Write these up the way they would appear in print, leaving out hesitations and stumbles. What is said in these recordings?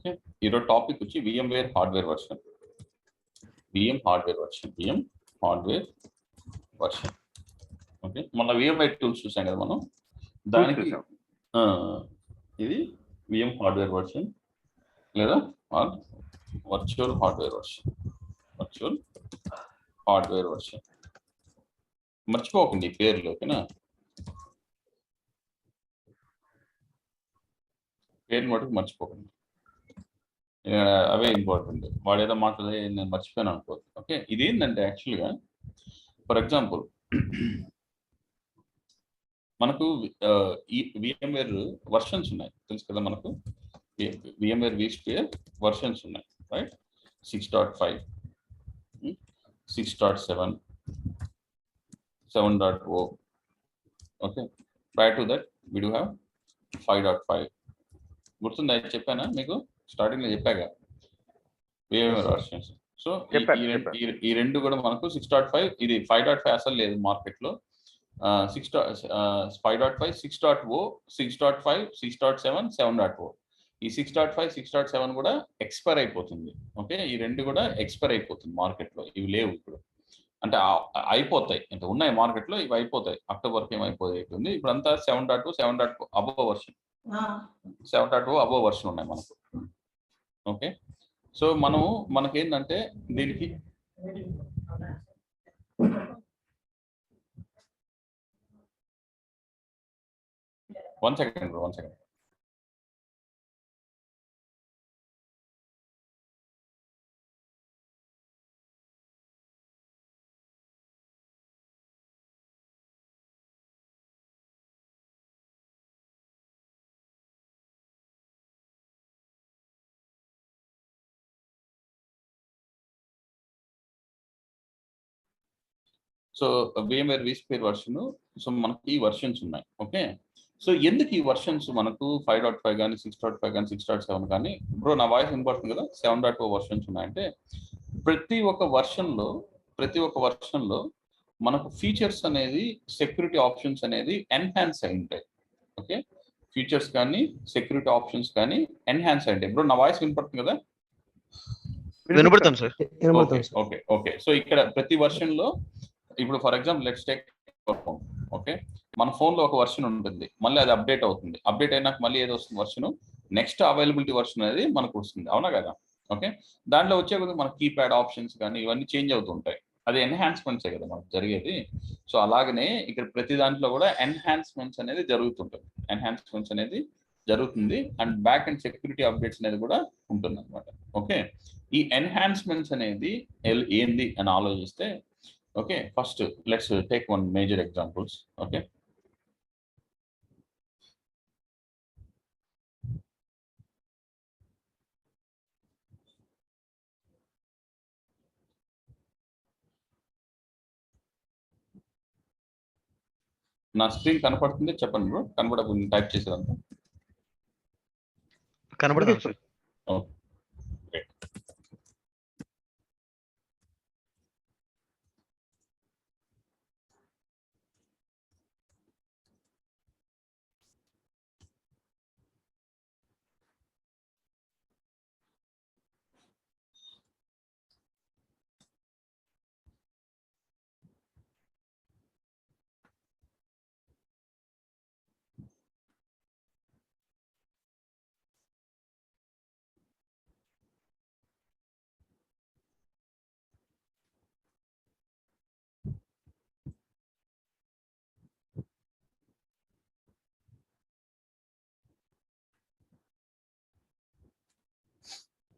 Okay, ఈరోజు topic వచ్చి VMware hardware version. VM hardware version. Okay, మన VMware టూల్స్ చూసాం కదా మనం, దానికి ఇది VM హార్డ్వేర్ వర్షన్ లేదా వర్చువల్ హార్డ్వేర్ వర్షన్. మర్చిపోకండి పేర్లు, ఓకేనా? పేరు మటుకు మర్చిపోకండి, అవే ఇంపార్టెంట్. వాడు ఏదో మాట్లాడే నేను మర్చిపోయాను అనుకోవద్దు. ఓకే, ఇది ఏంటంటే యాక్చువల్గా ఫర్ ఎగ్జాంపుల్ మనకు ఈ VMware వర్షన్స్ ఉన్నాయి, తెలుసు కదా మనకు. VMware vSphere వర్షన్స్ ఉన్నాయి, right? 6.5, 6.7, 7.0. Okay, prior to that we do have 5.5. గుర్తుందా? చెప్పానా మీకు స్టార్టింగ్లో చెప్పాక VMware వర్షన్స్. సో ఈ రెండు కూడా మనకు 6.5, ఇది 5.5 అసలు లేదు మార్కెట్లో. 5.5, 6.0, 6.5, 6.7, 7.0. ఈ 6.5, 6.7 కూడా ఎక్స్పైర్ అయిపోతుంది. ఓకే, ఈ రెండు కూడా ఎక్స్పైర్ అయిపోతుంది మార్కెట్లో, ఇవి లేవు ఇప్పుడు. అంటే అయిపోతాయి, అంటే ఉన్నాయి మార్కెట్లో, ఇవి అయిపోతాయి. అక్టోబర్కి ఏమైపోతుంది. ఇప్పుడు అంతా 7.2, 7.2 అబోవ్ వర్షన్, 7.2 అబోవ్ వర్షన్ ఉన్నాయి మనకు. ఓకే, సో మనకేంటంటే దీనికి one second. So VMware vSphere version, so మనకి ఈ వర్షన్స్ ఉన్నాయి. ఓకే, సో ఎందుకు ఈ వర్షన్స్ మనకు 5.5 కానీ 6.5 కానీ 6.7 కానీ, బ్రో నా వాయిస్ వినపడుతుంది కదా, 7.2 వర్షన్స్ ఉన్నాయంటే ప్రతి ఒక్క వర్షన్లో మనకు ఫీచర్స్ అనేది, సెక్యూరిటీ ఆప్షన్స్ అనేది ఎన్హాన్స్ అయి ఉంటాయి. ఓకే, ఫీచర్స్ కానీ సెక్యూరిటీ ఆప్షన్స్ కానీ ఎన్హాన్స్ అయి ఉంటాయి. బ్రో నా వాయిస్ వినపడుతుంది కదా? వినపడుతుంది సార్. ఓకే, సో ఇక్కడ ప్రతి వర్షన్ లో ఇప్పుడు for example let's take phone. Okay, మన ఫోన్ లో ఒక వర్షన్ ఉంటుంది, మళ్ళీ అది అప్డేట్ అవుతుంది. అప్డేట్ అయినాక మళ్ళీ ఏదో వస్తుంది వర్షన్, నెక్స్ట్ అవైలబిలిటీ వర్షన్ అనేది మనకు వస్తుంది, అవునా కదా? ఓకే, దాంట్లో వచ్చే కొద్దిగా మన కీప్యాడ్ ఆప్షన్స్ కానీ ఇవన్నీ చేంజ్ అవుతూ ఉంటాయి. అది ఎన్హాన్స్మెంట్సే కదా మనకు జరిగేది. సో అలాగనే ఇక్కడ ప్రతి దాంట్లో కూడా ఎన్హాన్స్మెంట్స్ అనేది జరుగుతుంది. And back and security updates అనేది కూడా ఉంటుంది అనమాట. ఓకే, ఈ ఎన్హాన్స్మెంట్స్ అనేది ఏంది అని ఆలోచిస్తే, okay, first let's take one major examples. Okay, నా స్క్రీన్ కనపడుతుంది, చెప్పండి బ్రో. కనపడకుండా టైప్ చేసేదంతా కనపడుతుంది సార్. ఓకే,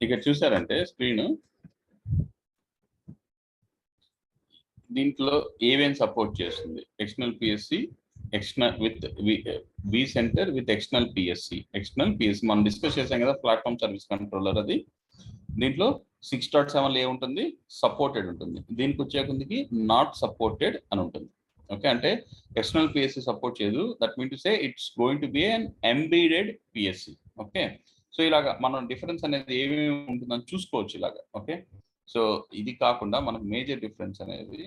ఇక్కడ చూసారంటే స్క్రీన్, దీంట్లో ఏవేం సపోర్ట్ చేస్తుంది? External PSC, external with vCenter with external PSC. మనం డిస్కస్ చేసాం కదా, ప్లాట్ఫామ్ సర్వీస్ కంట్రోలర్. అది దీంట్లో 6.7 ఏముంటుంది? సపోర్టెడ్ ఉంటుంది. దీనికి వచ్చే కొద్దికి నాట్ సపోర్టెడ్ అని ఉంటుంది. ఓకే, అంటే ఎక్స్టర్నల్ పిఎస్సి సపోర్ట్ చేయదు. That mean to say it's going to be an embedded PSC. Okay, so ఇలాగా మనం డిఫరెన్స్ అనేది ఏమేమి ఉంటుందని చూసుకోవచ్చు ఇలాగా. ఓకే, సో ఇది కాకుండా మనకు మేజర్ డిఫరెన్స్ అనేది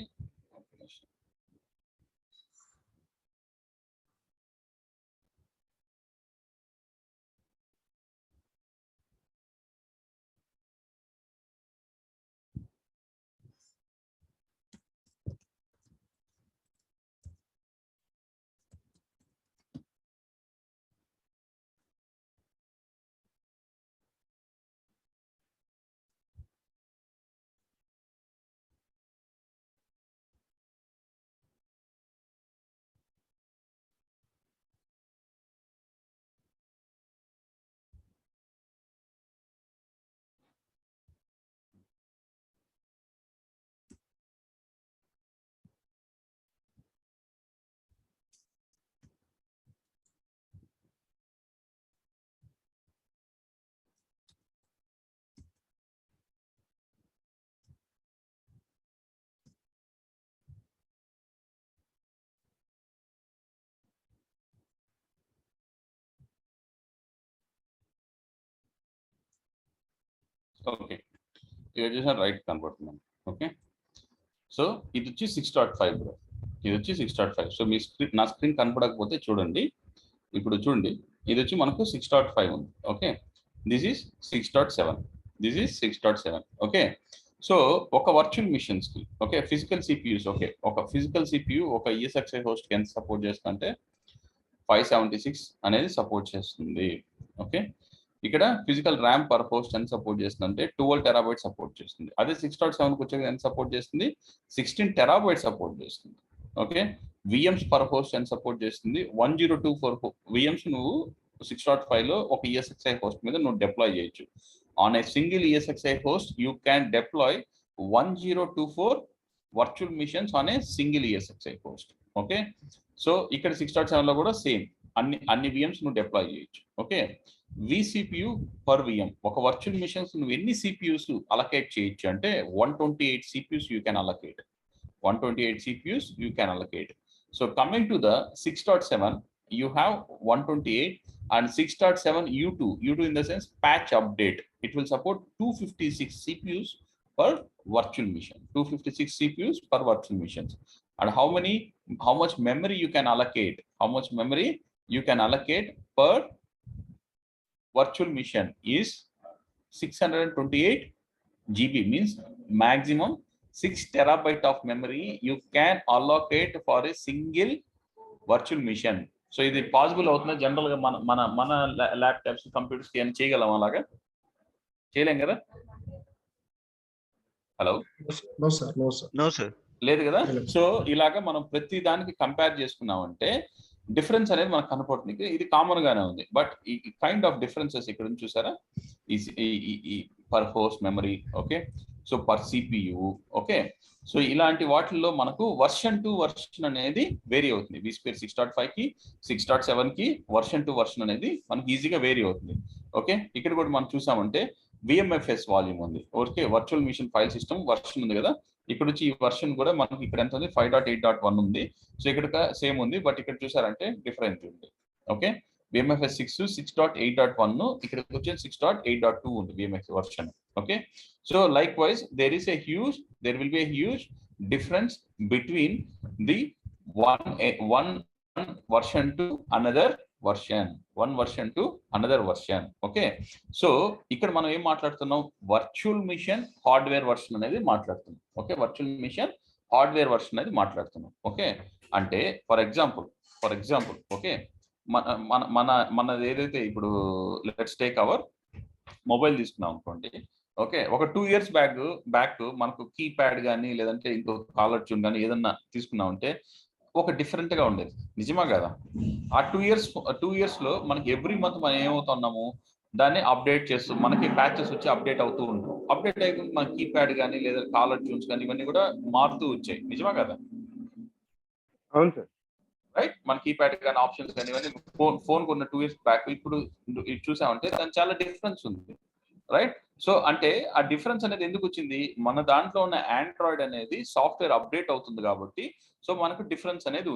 ఓకే, ఇది వచ్చేసి రైట్ కనబడుతుంది. ఓకే, సో ఇది వచ్చి 6.5 బ్రో, ఇది వచ్చి 6.5. సో మీ స్క్రీన్, నా స్క్రీన్ కనపడకపోతే చూడండి, ఇప్పుడు చూడండి, ఇది వచ్చి మనకు 6.5 ఉంది. Okay, this is 6.7, this is 6.7. Okay, so ఒక వర్చువల్ మిషన్స్ కి, ఓకే, ఫిజికల్ సిపియూస్, ఓకే, ఒక ఫిజికల్ సిపియు ఒక ESXi హోస్ట్ కి ఎంత సపోర్ట్ చేస్తుందంటే 576 అనేది సపోర్ట్ చేస్తుంది. ఓకే, ఇక్కడ ఫిజికల్ ర్యామ్ పర్ హోస్ట్ ఎంత సపోర్ట్ చేస్తుంది అంటే 12 టెరాబైట్ సపోర్ట్ చేస్తుంది. అదే 6.7 కి వచ్చేది ఎంత సపోర్ట్ చేస్తుంది, 16 టెరాబైట్ సపోర్ట్ చేస్తుంది. ఓకే, విఎమ్స్ పర్ హోస్ట్ ఎంత సపోర్ట్ చేస్తుంది, 1024 విఎమ్స్ నువ్వు 6.5 లో ఒక ESXi హోస్ట్ మీద నువ్వు డిప్లాయ్ చేయొచ్చు. On a single ESXi host you can deploy 1024 virtual machines on a single ESXi host. Okay, so ఇక్కడ 6.7 లో కూడా సేమ్, అన్ని విఎమ్స్ నువ్వు డిప్లాయ్ చేయొచ్చు. ఓకే, vCPU పర్ విఎం, ఒక వర్చువల్ మిషన్స్ నువ్వు ఎన్ని సిపియూస్ అలకేట్ చేయొచ్చు అంటే 128 CPUs you can allocate, 128 CPUs you can allocate. So coming to the 6.7, you have 128 and 6.7 U2 in the sense patch update. It will support 256 CPUs per virtual machine, 256 CPUs per virtual machines. And how much memory you can allocate, how much memory you can allocate per virtual machine is 628 GB, means maximum 6 terabyte of memory you can allocate for a single virtual machine. So ఇది possible అవుతుంది general గా మన మన మన laptops computers కి అని చేయగలం, అలాగా చేయలేం కదా? Hello, no sir. లేదు కదా? సో ఇలాగా మనం ప్రతి దానికి కంపేర్ చేసుకున్నామంటే డిఫరెన్స్ అనేది మనకు కనపడుతుంది. ఇది కామన్ గానే ఉంది, బట్ ఈ కైండ్ ఆఫ్ డిఫరెన్సెస్ ఇక్కడ నుంచి చూసారా, ఈ per host memory, okay, so per CPU, okay, so ఇలాంటి వాటిల్లో మనకు వర్షన్ టు వర్షన్ అనేది వేరీ అవుతుంది. vSphere 6.5 కి 6.7 కి వర్షన్ టు వర్షన్ అనేది మనకి ఈజీగా వేరీ అవుతుంది. ఓకే, ఇక్కడ కూడా మనం చూసామంటే VMFS వాల్యూమ్ ఉంది. Okay, virtual machine file system version ఉంది కదా, ఇక్కడ వచ్చి ఈ వర్షన్ కూడా మనకి ఇక్కడ ఎంత ఉంది, 5.8.1 ఉంది. సో ఇక్కడ సేమ్ ఉంది, బట్ ఇక్కడ చూసారంటే డిఫరెంట్ ఉంది. ఓకే, VMFS 6.8.1, ఇక్కడికి వచ్చే 6.8.2 ఉంది VMFS version. Okay, so likewise there will be a huge difference between the one version to another version, one version to another version. Okay, so ఇక్కడ మనం ఏం మాట్లాడుతున్నాం, వర్చువల్ మిషన్ హార్డ్వేర్ వర్షన్ అనేది మాట్లాడుతున్నాం. Okay, virtual machine hardware version అనేది మాట్లాడుతున్నాం. Okay, అంటే for example okay, మనది ఏదైతే ఇప్పుడు లెట్స్ టేక్ అవర్ మొబైల్ తీసుకున్నాం అనుకోండి. ఓకే, ఒక 2 years బ్యాక్ మనకు కీప్యాడ్ కానీ లేదంటే ఇంకో కాలర్ ట్యూన్ కానీ ఏదన్నా తీసుకున్నామంటే ఒక డిఫరెంట్ గా ఉండేది, నిజమా కదా? ఆ 2 years లో మనకి ఎవ్రీ మంత్ మనం ఏమవుతున్నాము, దాన్ని అప్డేట్ చేస్తూ మనకి ప్యాచెస్ వచ్చి అప్డేట్ అవుతూ ఉంటాం. అప్డేట్ అయితే మన కీప్యాడ్ కానీ లేదా కాలర్ ట్యూన్స్ కానీ ఇవన్నీ కూడా మారుతూ వచ్చాయి, నిజమా కదా? అవును సార్. రైట్, మన కీప్యాడ్ కానీ ఆప్షన్స్ కానీ ఇవన్నీ ఫోన్ కొన్న 2 years బ్యాక్ ఇప్పుడు ఇది చూసామంటే దాని చాలా డిఫరెన్స్ ఉంది. రైట్, సో అంటే ఆ డిఫరెన్స్ అనేది ఎందుకు వచ్చింది, మన దాంట్లో ఉన్న ఆండ్రాయిడ్ అనేది సాఫ్ట్వేర్ అప్డేట్ అవుతుంది కాబట్టి సో మనకు డిఫరెన్స్ అనేది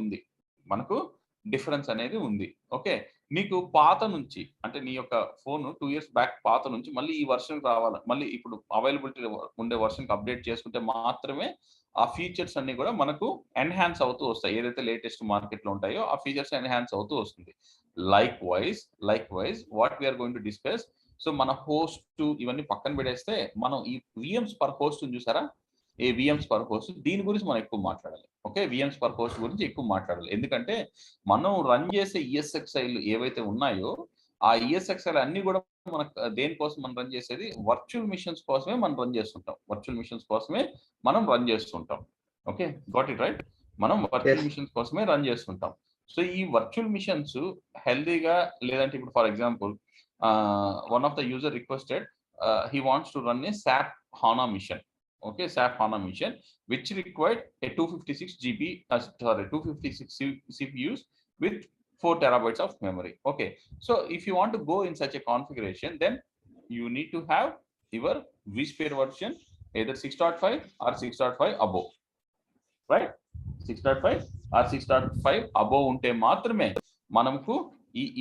ఉంది. ఓకే, నీకు పాత నుంచి అంటే నీ యొక్క ఫోన్ 2 years బ్యాక్ పాత నుంచి మళ్ళీ ఈ వర్షన్ రావాలి, మళ్ళీ ఇప్పుడు అవైలబిలిటీ ఉండే వర్షన్ కి చేసుకుంటే మాత్రమే ఆ ఫీచర్స్ అన్ని కూడా మనకు ఎన్హాన్స్ అవుతూ వస్తాయి. ఏదైతే లేటెస్ట్ మార్కెట్ లో ఉంటాయో ఆ ఫీచర్స్ ఎన్హాన్స్ అవుతూ వస్తుంది. Likewise what we are going to discuss. So మన హోస్ట్ ఇవన్నీ పక్కన పెడేస్తే మనం ఈ విఎమ్స్ పర్ హోస్ట్ చూసారా, ఏ విఎమ్స్ పర్ హోస్ట్, దీని గురించి మనం ఎక్కువ మాట్లాడాలి. ఓకే, విఎమ్స్ పర్ హోస్ట్ గురించి ఎక్కువ మాట్లాడాలి, ఎందుకంటే మనం రన్ చేసే ESXiలు ఏవైతే ఉన్నాయో ఆ ESXiలు అన్ని కూడా మనకు దేనికోసం మనం రన్ చేసేది, వర్చువల్ మిషన్స్ కోసమే మనం రన్ చేస్తుంటాం. ఓకే, గాట్ ఇట్ రైట్, మనం వర్చువల్ మిషన్స్ కోసమే రన్ చేస్తుంటాం. సో ఈ వర్చువల్ మిషన్స్ హెల్దీగా లేదంటే ఇప్పుడు for example one of the user requested he wants to run a SAP HANA mission. Okay, SAP HANA mission which required a 256 CPUs with 4 terabytes of memory. Okay, so if you want to go in such a configuration, then you need to have your vSphere version either 6.5 or 6.5 above, right? 6.5 or 6.5 above ఉంటే మాత్రమే మనకు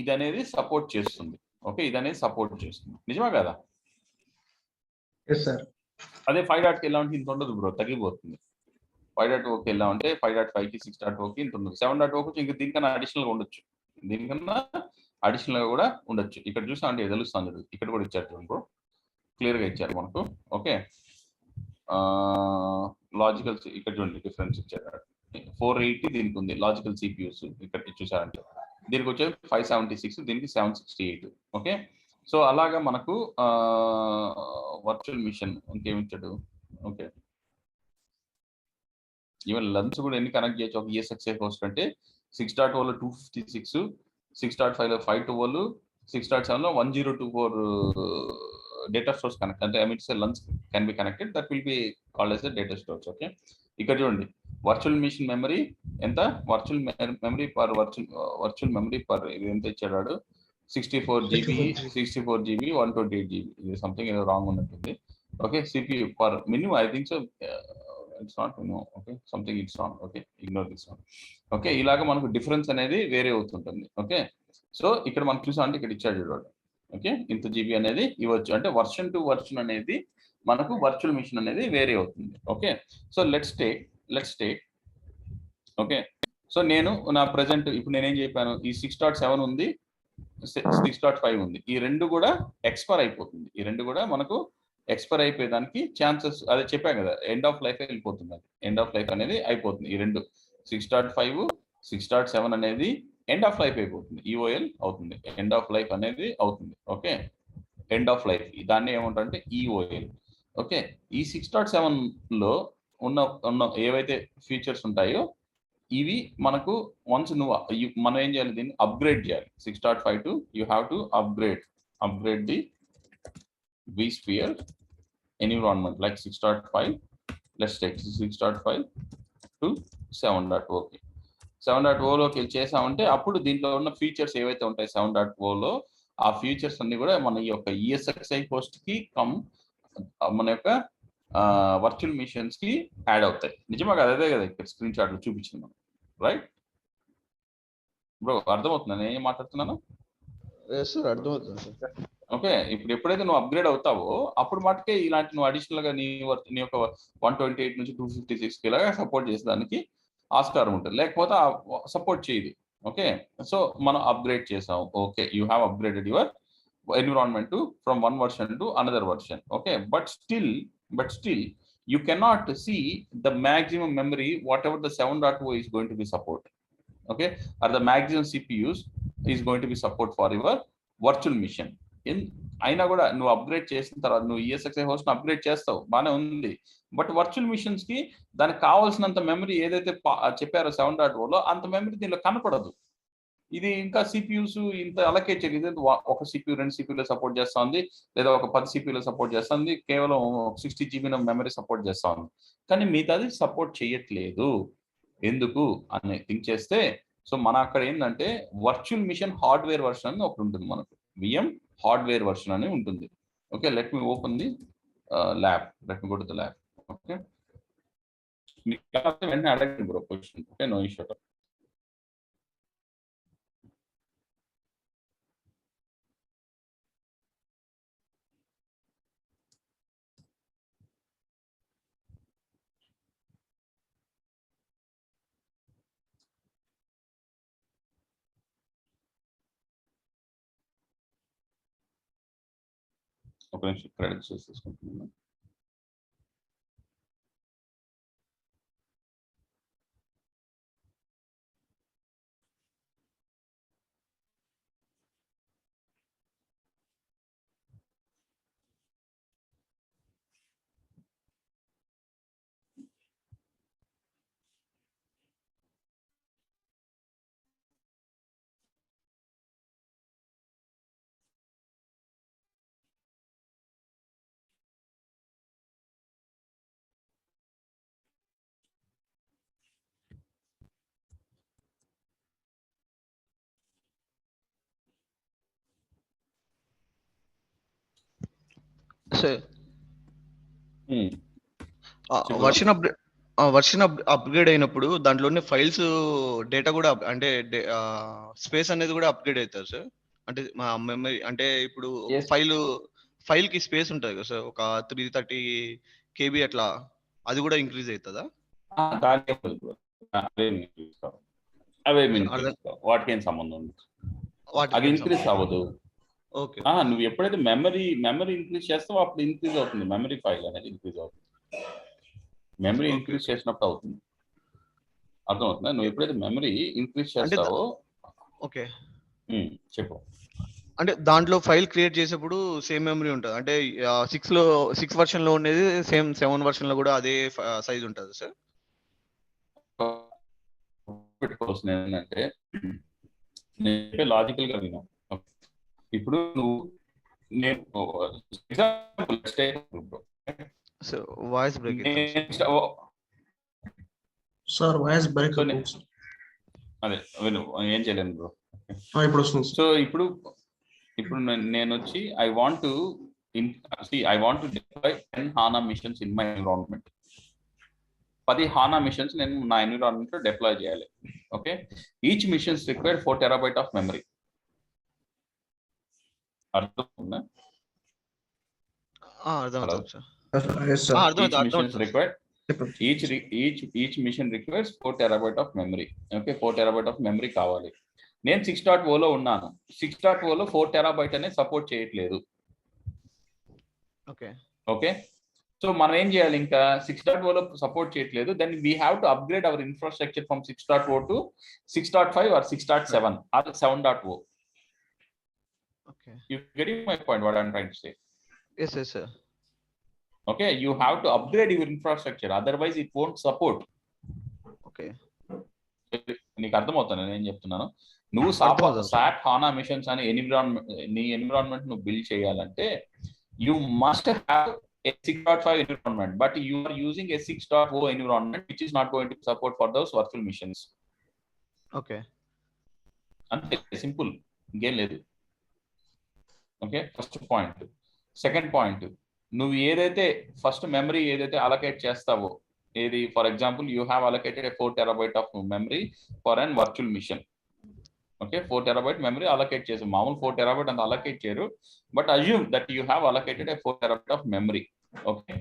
ఇది అనేది support చేస్తుంది. Okay, ఇది అనేది support చేస్తుంది, నిజమా కదా? Yes sir. అదే 5.0కి వెళ్ళామంటే ఇంత ఉండదు బ్రో, తగ్గిపోతుంది. 5.0కి వెళ్ళామంటే 5.5కి 6.0కి ఇంత ఉండదు. 7.0కి ఇంకా దీనికన్నా అడిషనల్గా ఉండొచ్చు, దీనికన్నా అడిషనల్గా కూడా ఉండొచ్చు. ఇక్కడ చూసామంటే తెలుస్తుంది, ఇక్కడ కూడా ఇచ్చారు చూడండి బ్రో, క్లియర్గా ఇచ్చారు మనకు. ఓకే, లాజికల్ ఇక్కడ చూడండి డిఫరెన్స్ ఇచ్చారు. 480 దీనికి ఉంది లాజికల్ సిపియూస్, ఇక్కడ చూసారంటే దీనికి వచ్చేది 576, దీనికి 768. ఓకే, సో అలాగా మనకు వర్చువల్ మిషన్ ఇంకేమిచ్చాడు. ఓకే, ఈవెన్ లంచ్ కూడా ఎన్ని కనెక్ట్ చేయొచ్చు ఒక ESXi హోస్ట్ అంటే 6.0లో 256, 6.5లో 512, 6.7లో 1024 డేటా స్టోర్స్ కనెక్ట్, అంటే I mean LUN can be connected, that will be called as data stores. Okay, ఇక్కడ చూడండి వర్చువల్ మిషన్ మెమరీ ఎంత, వర్చువల్ మెమరీ పర్ ఇది ఎంత ఇచ్చాడు, 64 GB, 128 GB, ఇది సంథింగ్ ఏదో రాంగ్ ఉన్నట్టుంది. Okay, CPU per minimum I think so it's not minimum. Okay, something it's wrong. Okay, ignore this one. Okay, ఇలాగా మనకు డిఫరెన్స్ అనేది వేరే అవుతుంటుంది. ఓకే, సో ఇక్కడ మనం చూసాం అంటే ఇక్కడ ఇచ్చాడు చూడండి. ఓకే, ఇంత GB అనేది ఇవ్వచ్చు, అంటే వర్షన్ టు వర్షన్ అనేది మనకు వర్చువల్ మిషన్ అనేది వేరే అవుతుంది. Okay, so let's take okay, so నేను నా ప్రెసెంట్ ఇప్పుడు నేనేం చెప్పాను, ఈ 6.7 ఉంది, 6.5 ఉంది, ఈ రెండు కూడా ఎక్స్పైర్ అయిపోతుంది. ఈ రెండు కూడా మనకు ఎక్స్పైర్ అయిపోయేదానికి ఛాన్సెస్, అదే చెప్పాను కదా, ఎండ్ ఆఫ్ లైఫ్ వెళ్ళిపోతుంది, అది ఎండ్ ఆఫ్ లైఫ్ అనేది అయిపోతుంది. ఈ రెండు 6.5, 6.7 అనేది ఎండ్ ఆఫ్ లైఫ్ అయిపోతుంది, EOL అవుతుంది, ఎండ్ ఆఫ్ లైఫ్ అనేది అవుతుంది. ఓకే, ఎండ్ ఆఫ్ లైఫ్ దాన్ని ఏమంటారంటే EOL. ఓకే, ఈ 6.7లో ఉన్న ఏవైతే ఫీచర్స్ ఉంటాయో ఇవి మనకు వన్స్ మనం ఏం చేయాలి, దీన్ని అప్గ్రేడ్ చేయాలి. 6.5 to you have to upgrade the vSphere environment like 6.5. let's take 6.5 to 7.0. 7.0లోకి చేసామంటే అప్పుడు దీంట్లో ఉన్న ఫీచర్స్ ఏవైతే ఉంటాయి 7.0లో, ఆ ఫీచర్స్ అన్ని కూడా మన ఈ యొక్క ESXi హోస్ట్ కి మన యొక్క వర్చువల్ మిషన్స్ కి యాడ్ అవుతాయి. నిజమా కదా, అదే కదా ఇక్కడ స్క్రీన్ షాట్ లో చూపించింది మనం, రైట్ బ్రో? అర్థమవుతుందా నేను ఏం మాట్లాడుతున్నాను? అర్థమవుతుంది సార్. ఓకే, ఇప్పుడు ఎప్పుడైతే నువ్వు అప్గ్రేడ్ అవుతావో అప్పుడు మటుకే ఇలాంటి నువ్వు అడిషనల్ గా నీ యొక్క 128 నుంచి 256 ఇలాగా సపోర్ట్ చేసేదానికి ఆస్కారం ఉంటుంది, లేకపోతే సపోర్ట్ చేయదు. ఓకే, సో మనం అప్గ్రేడ్ చేసాం. Okay, you have upgraded your environment from one version to another version. Okay, but still you cannot see the maximum memory whatever the 7.0 is going to be support. Okay, or the maximum CPUs is going to be support for your virtual machine. అయినా కూడా నువ్వు upgrade చేసిన తర్వాత నువ్వు ESXi host upgrade చేస్తావు, బాగానే ఉంది, but virtual machines కి దానికి కావాల్సినంత మెమరీ ఏదైతే చెప్పారో 7.0లో అంత మెమరీ దీనిలో కనపడదు. ఇది ఇంకా సిపియూస్ ఇంత అలకేట్ చేయలేదు, ఒక CPU 2 CPUలో సపోర్ట్ చేస్తుంది, లేదా ఒక 10 CPUలో సపోర్ట్ చేస్తుంది, కేవలం 60 GB మెమరీ సపోర్ట్ చేస్తుంది, కానీ మిగతాది సపోర్ట్ చేయట్లేదు. ఎందుకు అని థింక్ చేస్తే, సో మన అక్కడ ఏంటంటే వర్చువల్ మిషన్ హార్డ్వేర్ వర్షన్ అని ఒకటి ఉంటుంది, మనకు VM హార్డ్వేర్ వర్షన్ అని ఉంటుంది. Okay, let me open the lab, let me go to the lab. Okay, వెంటనే అడగండి bro question. Okay, no issue. ఒక నిమిషం క్రెడిట్స్ తీసుకుంటున్నాను. వర్షన్ అప్గ్రేడ్ అయినప్పుడు దాంట్లోనే ఫైల్స్ డేటా కూడా అంటే స్పేస్ అనేది కూడా అప్గ్రేడ్ అవుతుంది సార్. అంటే మా మెమరీ అంటే ఇప్పుడు ఫైల్ కి స్పేస్ ఉంటుంది కదా సార్, ఒక 330 KB అట్లా, అది కూడా ఇంక్రీజ్ అవుతుందా? దాని అవేమి ఇంక్రీజ్ కావు, అవేమి అర్థం ఇంక్రీజ్ కావు, వాటికి ఏం సంబంధం ఉండదు. వాటికి అది ఏం ఇంక్రీజ్ సంబంధం? అవ్వదు. ఓకే. నువ్వు ఎప్పుడైతే మెమరీ ఇంక్రీజ్ చేస్తావో అప్పుడు ఇంక్రీజ్ అవుతుంది, మెమరీ ఫైల్ అనేది ఇంక్రీజ్ అవుతుంది. Memory Okay, increase okay. చేసినప్పుడు అవుతుంది. అర్థమవుతుందా? నువ్వు ఎప్పుడైతే మెమరీ ఇంక్రీజ్ అంటే చేస్తావో ఓకే, చెప్పు. అంటే దాంట్లో ఫైల్ క్రియేట్ చేసేప్పుడు సేమ్ మెమరీ ఉంటుంది అంటే 6 వర్షన్ లో ఉండేది సేమ్ 7 వర్షన్ లో కూడా అదే సైజ్ ఉంటుంది సార్? పెట్టుకోవాల్సింది ఏంటంటే, నేను చెప్పే లాజికల్ గా విను. ఇప్పుడు నువ్వు నేను example so voice break sir voice break అదే విను, ఏం చేయలేను బ్రో. ఇప్పుడు వస్తుంది సో ఇప్పుడు నేను వచ్చి I want to deploy 10 HANA machines in my environment. 10 HANA machines నేను నా ఎన్విరాన్మెంట్ లో డిప్లాయ్ చేయాలి. Okay, each machines require 4 TB of memory. అర్థమవుతుందా? అర్థమవుతుంది sir. Each mission requires 4 TB of memory. Okay, 4 TB of memory కావాలి. నేను 6.0 లో ఉన్నాను. 6.0 లో 4 TB అనేది సపోర్ట్ చేయట్లేదు. ఓకే, సో మనం ఏం చేయాలి? ఇంకా 6.0 లో సపోర్ట్ చేయట్లేదు, then we have to upgrade our infrastructure from 6.0 to 6.5 or 6.7 or 7.0. You getting my point what I'm trying to say? Yes sir. Okay, you have to upgrade your infrastructure, otherwise it won't support. Okay, నీకు అర్థమవుతాను నేను ఏం చెప్తున్నాను. నువ్వు SAP HANA machines అనే నీ environment నువ్వు build చేయాలంటే you must have a 6.5 environment, but you are using a 6.0 environment which is not going to support for those virtual missions. Okay, అంతే, సింపుల్, ఇంకేం లేదు. Okay, first point. Second point, నువ్వు ఏదైతే first memory ఏదైతే allocate చేస్తావో, ఏది for example you have allocated 4 TB of memory for an virtual machine. Okay, 4 TB memory allocate చేసి, మామూలు 4 TB అంత అలొకేట్ చేయరు, but assume that you have allocated 4 TB of memory. Okay,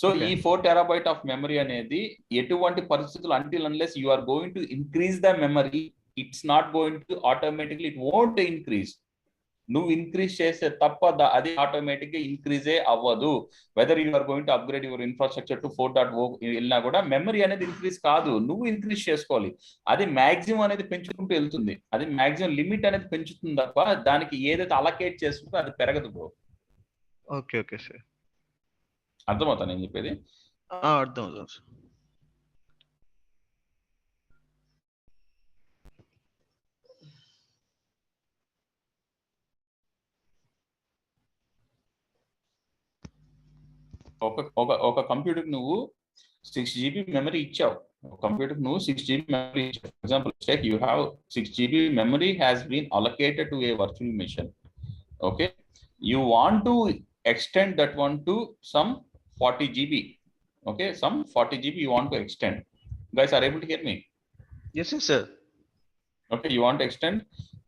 so ఈ 4 TB of memory అనేది ఎటువంటి పరిస్థితులు, until unless you are going to increase the memory, it's not going to automatically, it won't increase. నువ్వు increase చేస్తే తప్ప అది automatic గా ఇంక్రీజే అవ్వదు. Whether you are going to upgrade your infrastructure to 4.0 వెళ్ళినా కూడా మెమరీ అనేది ఇంక్రీజ్ కాదు, నువ్వు ఇంక్రీజ్ చేసుకోవాలి. అది మాక్సిమం అనేది పెంచుకుంటూ వెళ్తుంది, అది మాక్సిమం లిమిట్ అనేది పెంచుతుంది తప్ప దానికి ఏదైతే అలొకేట్ చేసుకుంటే అది పెరగదు బ్రో. ఓకే ఓకే సార్, అర్థమవుతా నేను చెప్పేది? అర్థమవుతుంది సార్. ఒక కంప్యూటర్ నువ్వు 6 GB మెమరీ ఇచ్చావు, కంప్యూటర్ నువ్వు 6 GB మెమరీ ఇచ్చావు. Example take, you have 6 GB memory has been allocated to a virtual machine. Okay, you want to extend that one to some 40 GB. Okay, some 40 GB you want to extend. Guys are able to hear me? Yes sir. Okay, you want to extend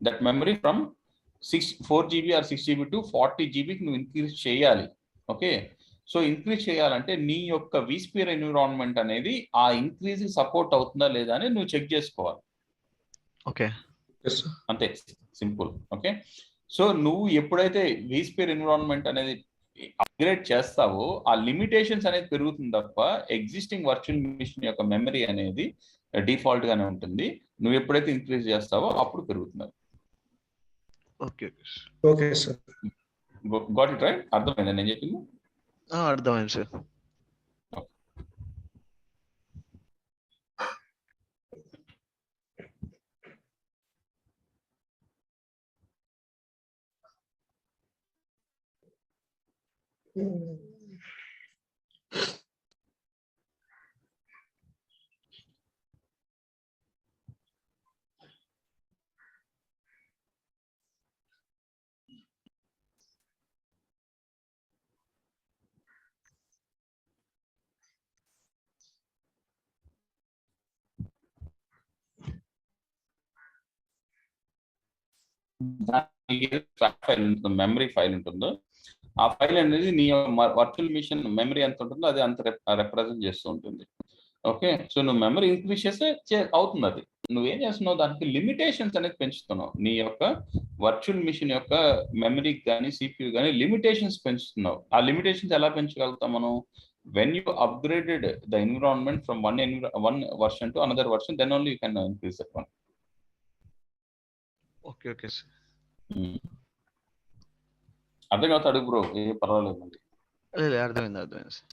that memory from 4 GB or 6 GB to 40 GB ను increase చేయాలి. Okay, so increase చేయాలంటే నీ యొక్క vSphere environment అనేది ఆ increase support అవుతుందా లేదా అని నువ్వు చెక్ చేసుకోవాలి. ఓకే, అంతే, సింపుల్. ఓకే, సో నువ్వు ఎప్పుడైతే vSphere ఎన్విరాన్మెంట్ అనేది అప్గ్రేడ్ చేస్తావో ఆ లిమిటేషన్స్ అనేది పెరుగుతుంది తప్ప ఎగ్జిస్టింగ్ వర్చువల్ మిషన్ యొక్క మెమరీ అనేది డిఫాల్ట్ గానే ఉంటుంది. నువ్వు ఎప్పుడైతే ఇంక్రీజ్ చేస్తావో అప్పుడు పెరుగుతుంది. Okay okay sir, got it right? అర్థమైందా నేను చెప్పింది? అర్థమైంది సార్. ఫైల్ ఉంటుందో, మెమరీ ఫైల్ ఉంటుందో ఆ ఫైల్ అనేది నీ వర్చువల్ మిషన్ మెమరీ ఎంత ఉంటుందో అది అంత రిప్రజెంట్ చేస్తూ ఉంటుంది. ఓకే, సో నువ్వు మెమరీ ఇంక్రీజ్ చేస్తే అవుతుంది. అది నువ్వేం చేస్తున్నావు, దానికి లిమిటేషన్స్ అనేది పెంచుతున్నావు. నీ యొక్క వర్చువల్ మిషన్ యొక్క మెమరీకి కానీ సిపియూ కానీ లిమిటేషన్స్ పెంచుతున్నావు. ఆ లిమిటేషన్స్ ఎలా పెంచగలుగుతాం మనం? when you upgraded the environment from one version to another version, then only you can increase that one. Okay sir. అర్థం కాదు అడుగు బ్రో, ఏ పర్వాలేదు మళ్ళీ. లేదు అర్థమైంది సార్.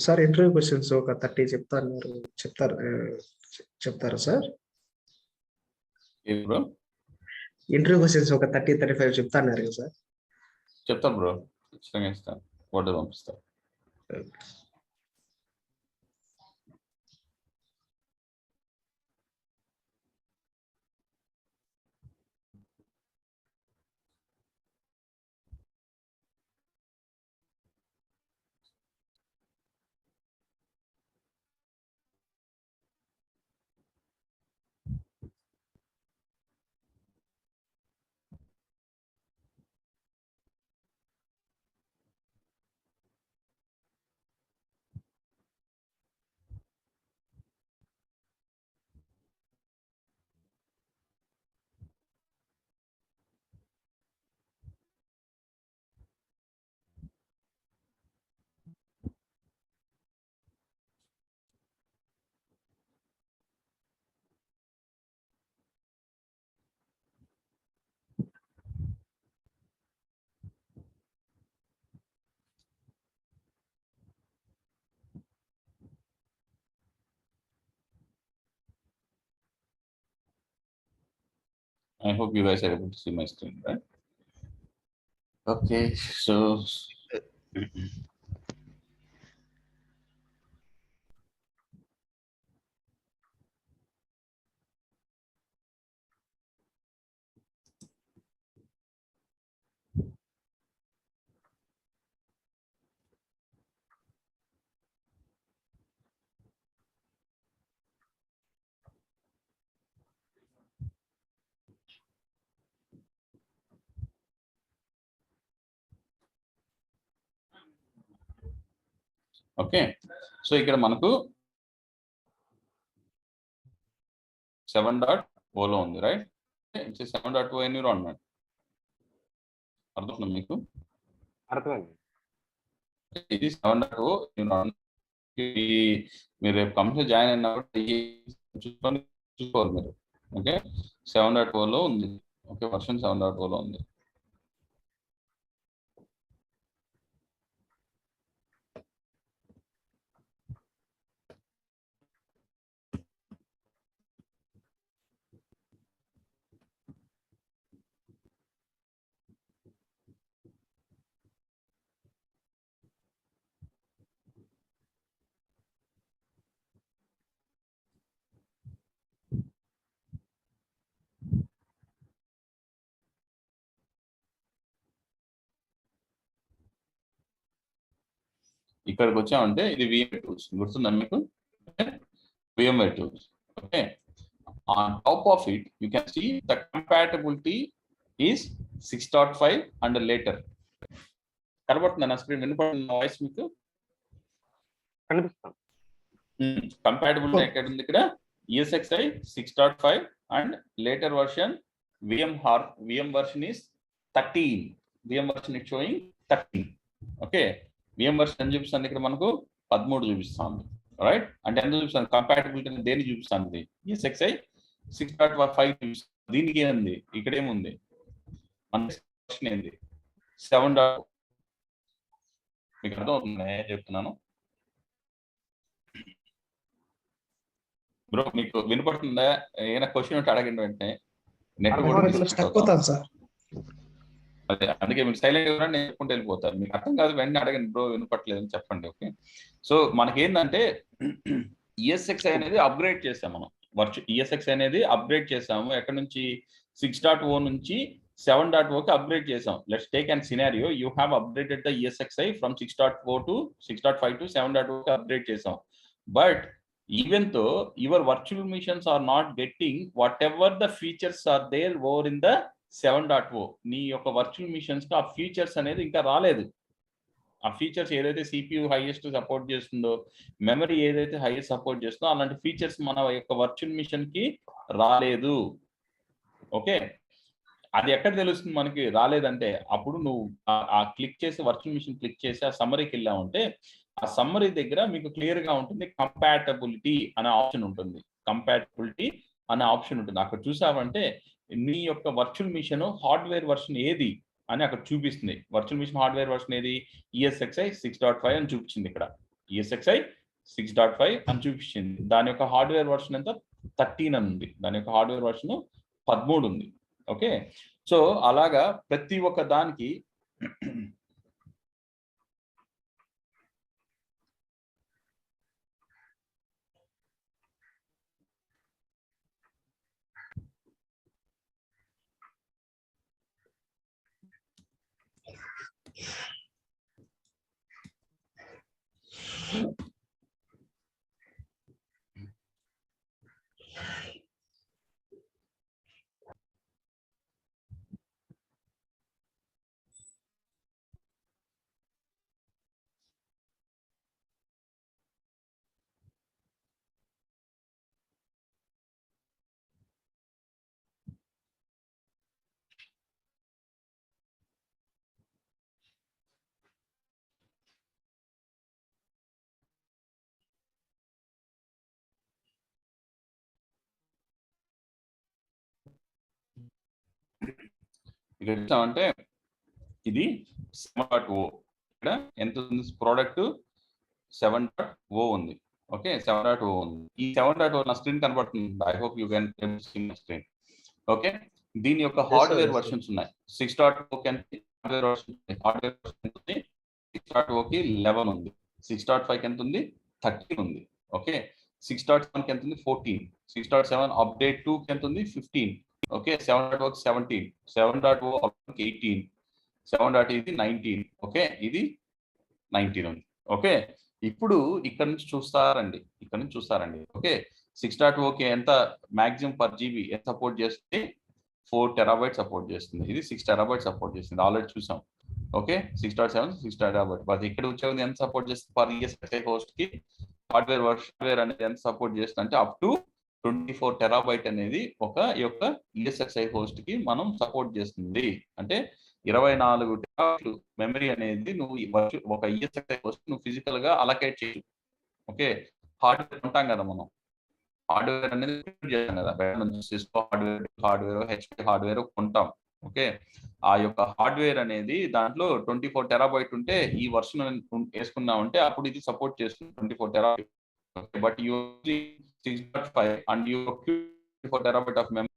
సార్ ఇంటర్వ్యూ క్వశ్చన్స్ ఒక 30 చెప్తారా సార్? ఏ బ్రో ఇంటర్వ్యూ క్వశ్చన్స్ ఒక 30-35 చెప్తాన్నారు కదా సార్? చెప్తాను బ్రో, ఖచ్చితంగా ఇస్తాను. వాటర్ పంపిస్తాను. I hope you guys are able to see my screen, right? Okay, so okay, so ఇక్కడ మనకు 7.0 ఉంది, రైట్? 7.0 ఎన్విరాన్మెంట్ అర్థమవుతుంది మీకు? అర్థమైంది. ఇది 7.0 ఎన్విరాన్మెంట్. మీరు రేపు కంపెనీ జాయిన్ అయినప్పుడు చూసుకోవాలి మీరు. ఓకే, 7.0 ఉంది. ఓకే, వర్షన్ 7.0 ఉంది. ఇక్కడికి వచ్చామంటే ఇది VMware టూల్స్, గుర్తుందా మీకు? VMware tools. Okay, on top of it you can see the compatibility is 6.5 and later. కనబడుతుందా నా స్క్రీన్? వినపడుతున్న వాయిస్ మీకు? కనిపిస్తాం. కంపాటబిలిటీ ఎక్కడ ఉంది? ఇక్కడ ESXi 6.5 and later version VM version is 13. VM version it sowing 13. Okay, VM version ఎంత చూపిస్తుంది ఇక్కడ మనకు? 13 చూపిస్తుంది, రైట్? అంటే ఎంత చూపిస్తుంది? కంపాటబిలిటీ దేన్ని చూపిస్తుంది? ESXi 6.5 చూపిస్తుంది. దీనికి ఏముంది? ఇక్కడ ఏముంది? మన వర్షన్ ఏంది? 7. మీకు అర్థమవుతుంది ఏం చెప్తున్నాను బ్రో? మీకు వినపడుతుందా? ఏమైనా క్వశ్చన్ ఉంటే అడగండి వెంటనే. అదే అందుకే మీరు సైలెంట్ గా నేను చెప్పుకుంటూ వెళ్ళిపోతారు. మీకు అర్థం కాదు వెంటనే అడగండి, బ్రో వినపట్లేదు అని చెప్పండి. ఓకే, సో మనకి ఏంటంటే ESXi అనేది అప్గ్రేడ్ చేసాం మనం. ESXi అనేది అప్గ్రేడ్ చేసాము. ఎక్కడ నుంచి? 6.0 నుంచి 7.0 కి అప్గ్రేడ్ చేసాం. Let's take and scenario, you have upgraded the ESXi from 6.4 to 6.5 to 7.0 కి అప్గ్రేడ్ చేసాం. But even though your virtual machines are not getting whatever the features are there over in the 7.0, నీ యొక్క virtual machines కి ఆ features అనేది ఇంకా రాలేదు. ఆ ఫీచర్స్ ఏదైతే CPU హైయెస్ట్ సపోర్ట్ చేస్తుందో, మెమరీ ఏదైతే హైయెస్ట్ సపోర్ట్ చేస్తుందో అలాంటి ఫీచర్స్ మన యొక్క వర్చువల్ మిషన్ కి రాలేదు. ఓకే, అది ఎక్కడ తెలుస్తుంది మనకి రాలేదంటే, అప్పుడు నువ్వు ఆ క్లిక్ చేసి వర్చువల్ మిషన్ క్లిక్ చేసి ఆ సమ్మరీకి వెళ్ళామంటే ఆ సమ్మరీ దగ్గర మీకు క్లియర్ గా ఉంటుంది కంపాటబిలిటీ అనే ఆప్షన్ ఉంటుంది. కంపాటబిలిటీ అనే ఆప్షన్ ఉంటుంది. అక్కడ చూసావంటే నీ యొక్క వర్చువల్ మిషన్ హార్డ్వేర్ వర్షన్ ఏది అని అక్కడ చూపిస్తుంది. వర్చువల్ మిషన్ హార్డ్వేర్ వర్షన్ ఏది, ESXi 6.5 అని చూపించింది. ఇక్కడ ESXi 6.5 అని చూపించింది. దాని యొక్క హార్డ్వేర్ వర్షన్ ఎంత 13 అని ఉంది. దాని యొక్క హార్డ్వేర్ వర్షన్ 13 ఉంది. ఓకే, సో అలాగా ప్రతి ఒక్క దానికి ఇక్కడ చూసామంటే ఇది 7.0. ఇక్కడ ఎంత ఉంది ప్రోడక్ట్ 7.0 ఉంది. ఓకే, 7.0 ఉంది. ఈ 7.0 నా స్క్రీన్ కనబడుతుంది. I hope you can see my screen. Okay, దీని యొక్క హార్డ్వేర్ వర్షన్స్ ఉన్నాయి. 6.0 కి ఎంత హార్డ్వేర్ వర్షన్, హార్డ్వేర్ వర్షన్ ఎంత ఉంది, 6.0 కి 11 ఉంది. 6.5 కి ఎంత ఉంది, 13 ఉంది. ఓకే, 6.7 కి ఎంత ఉంది, 14. 6.7 అప్డేట్ 2 కి ఎంత ఉంది, 15. ఓకే, 7.0 కి 17, 7.0 కి 18, 7.0 ఇది 19. ఓకే, ఇది 19 ఉంది. ఓకే, ఇప్పుడు ఇక్కడ నుంచి చూస్తారండి. ఓకే, 6.0 కి ఎంత మాక్సిమం పర్ జీబీ ఎంత సపోర్ట్ చేస్తుంది, 4 TB సపోర్ట్ చేస్తుంది. ఇది 6 TB సపోర్ట్ చేస్తుంది. ఆల్రెడీ చూసాం. Okay, 6.7 6 TB. బట్ ఇక్కడ వచ్చేది ఎంత సపోర్ట్ చేస్తుంది పర్ ESXi హోస్ట్ కి, హార్డ్వేర్ అనేది ఎంత సపోర్ట్ చేస్తుంది అంటే అప్ టు 24 TB అనేది ఒక యొక్క ESXi హోస్ట్ కి మనం సపోర్ట్ చేస్తుంది. అంటే 24 TB మెమరీ అనేది నువ్వు ఒక ESXi హోస్ట్ నువ్వు ఫిజికల్ గా అలకేట్ చేయొచ్చు. ఓకే, హార్డ్వేర్ ఉంటాం కదా, మనం హార్డ్వేర్ అనేది చేస్తాం కదా, సిస్కో హార్డ్వేర్ HP హార్డ్వేర్ కొంటాం. ఓకే, ఆ యొక్క హార్డ్వేర్ అనేది దాంట్లో 24 TB ఉంటే ఈ వర్షన్ వేసుకున్నామంటే అప్పుడు ఇది సపోర్ట్ చేస్తుంది 24 TB. But you 6.5 and you 24 TB of memory.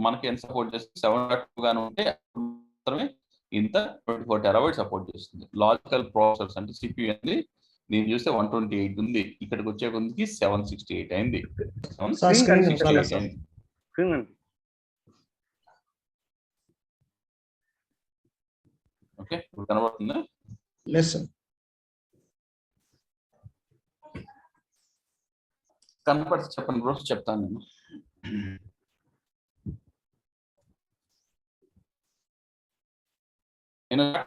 మనకి ఎంత సపోర్ట్ చేస్తుంది 7.2 గాను ఉంటే మాత్రమే ఇంత 24 TB సపోర్ట్ చేస్తుంది. లాజికల్ ప్రాసెసర్స్ అంటే CPU అనేది నేను చూస్తే 128 ఉంది, ఇక్కడికి వచ్చే కొద్దికి 768 అయింది. 768 అయింది. ఓకే, ఇప్పుడు కనబడుతుందా? కనపడితే చెప్పండి బ్రో, చెప్తాను నేను.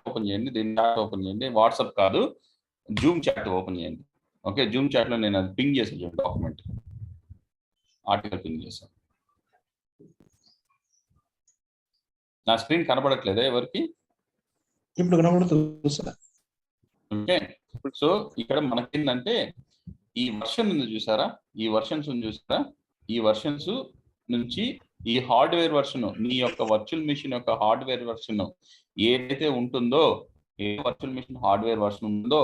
ఓపెన్ చేయండి, దీన్ని చాట్ ఓపెన్ చేయండి. వాట్సాప్ కాదు, జూమ్ చాట్ ఓపెన్ చేయండి. ఓకే, జూమ్ చాట్ లో నేను అది పింగ్ చేసాను, డాక్యుమెంట్ ఆర్టికల్ పింగ్ చేశాను. నా స్క్రీన్ కనబడట్లేదా ఎవరికి? ఇప్పుడు కనబడుతుంది సార్. ఓకే, సో ఇక్కడ మనకేంటంటే ఈ వర్షన్ ఉంది చూసారా, ఈ వర్షన్స్ నుంచి ఈ హార్డ్వేర్ వర్షన్, మీ యొక్క వర్చువల్ మిషన్ యొక్క హార్డ్వేర్ వర్షన్ ఏదైతే ఉంటుందో, ఏ వర్చువల్ మిషన్ హార్డ్వేర్ వర్షన్ ఉందో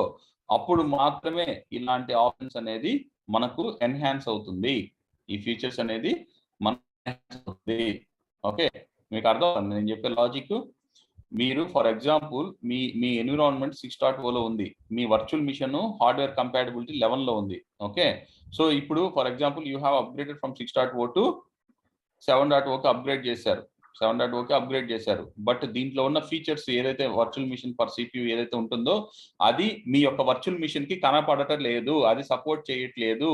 అప్పుడు మాత్రమే ఇలాంటి ఆప్షన్స్ అనేది మనకు ఎన్హాన్స్ అవుతుంది. ఈ ఫీచర్స్ అనేది మనకు ఎన్హాన్స్ అవుతుంది. ఓకే, మీకు అర్థం నేను చెప్పే లాజిక్. మీరు ఫర్ ఎగ్జాంపుల్ మీ ఎన్విరాన్మెంట్ 6.0లో ఉంది, మీ వర్చువల్ మిషన్ హార్డ్వేర్ కంపాటబిలిటీ 11లో ఉంది. ఓకే, సో ఇప్పుడు for example you have upgraded from 6.0 to 7.0కి అప్గ్రేడ్ చేశారు, 7.0కి అప్గ్రేడ్ చేశారు. బట్ దీంట్లో ఉన్న ఫీచర్స్ ఏదైతే వర్చువల్ మిషన్ పర్ సిపియు ఏదైతే ఉంటుందో అది మీ యొక్క వర్చువల్ మిషన్ కి కనపడటం లేదు, అది సపోర్ట్ చేయట్లేదు.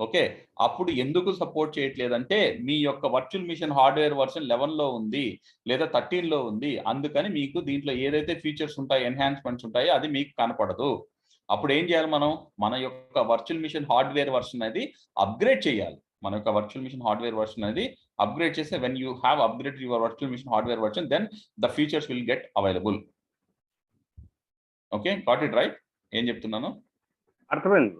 ఓకే, అప్పుడు ఎందుకు సపోర్ట్ చేయట్లేదంటే మీ యొక్క వర్చువల్ మిషన్ హార్డ్వేర్ వర్షన్ 11లో ఉంది లేదా 13లో ఉంది, అందుకని మీకు దీంట్లో ఏదైతే ఫీచర్స్ ఉంటాయి, ఎన్హాన్స్మెంట్స్ ఉంటాయో అది మీకు కనపడదు. అప్పుడు ఏం చేయాలి, మన యొక్క వర్చువల్ మిషన్ హార్డ్వేర్ వర్షన్ అనేది అప్గ్రేడ్ చేయాలి. మన యొక్క వర్చువల్ మిషన్ హార్డ్వేర్ వర్షన్ అనేది అప్గ్రేడ్ చేస్తే when you have upgrade your virtual machine hardware version then the features will get available. Okay, got it right? ఏం చెప్తున్నాను అర్థమైంది.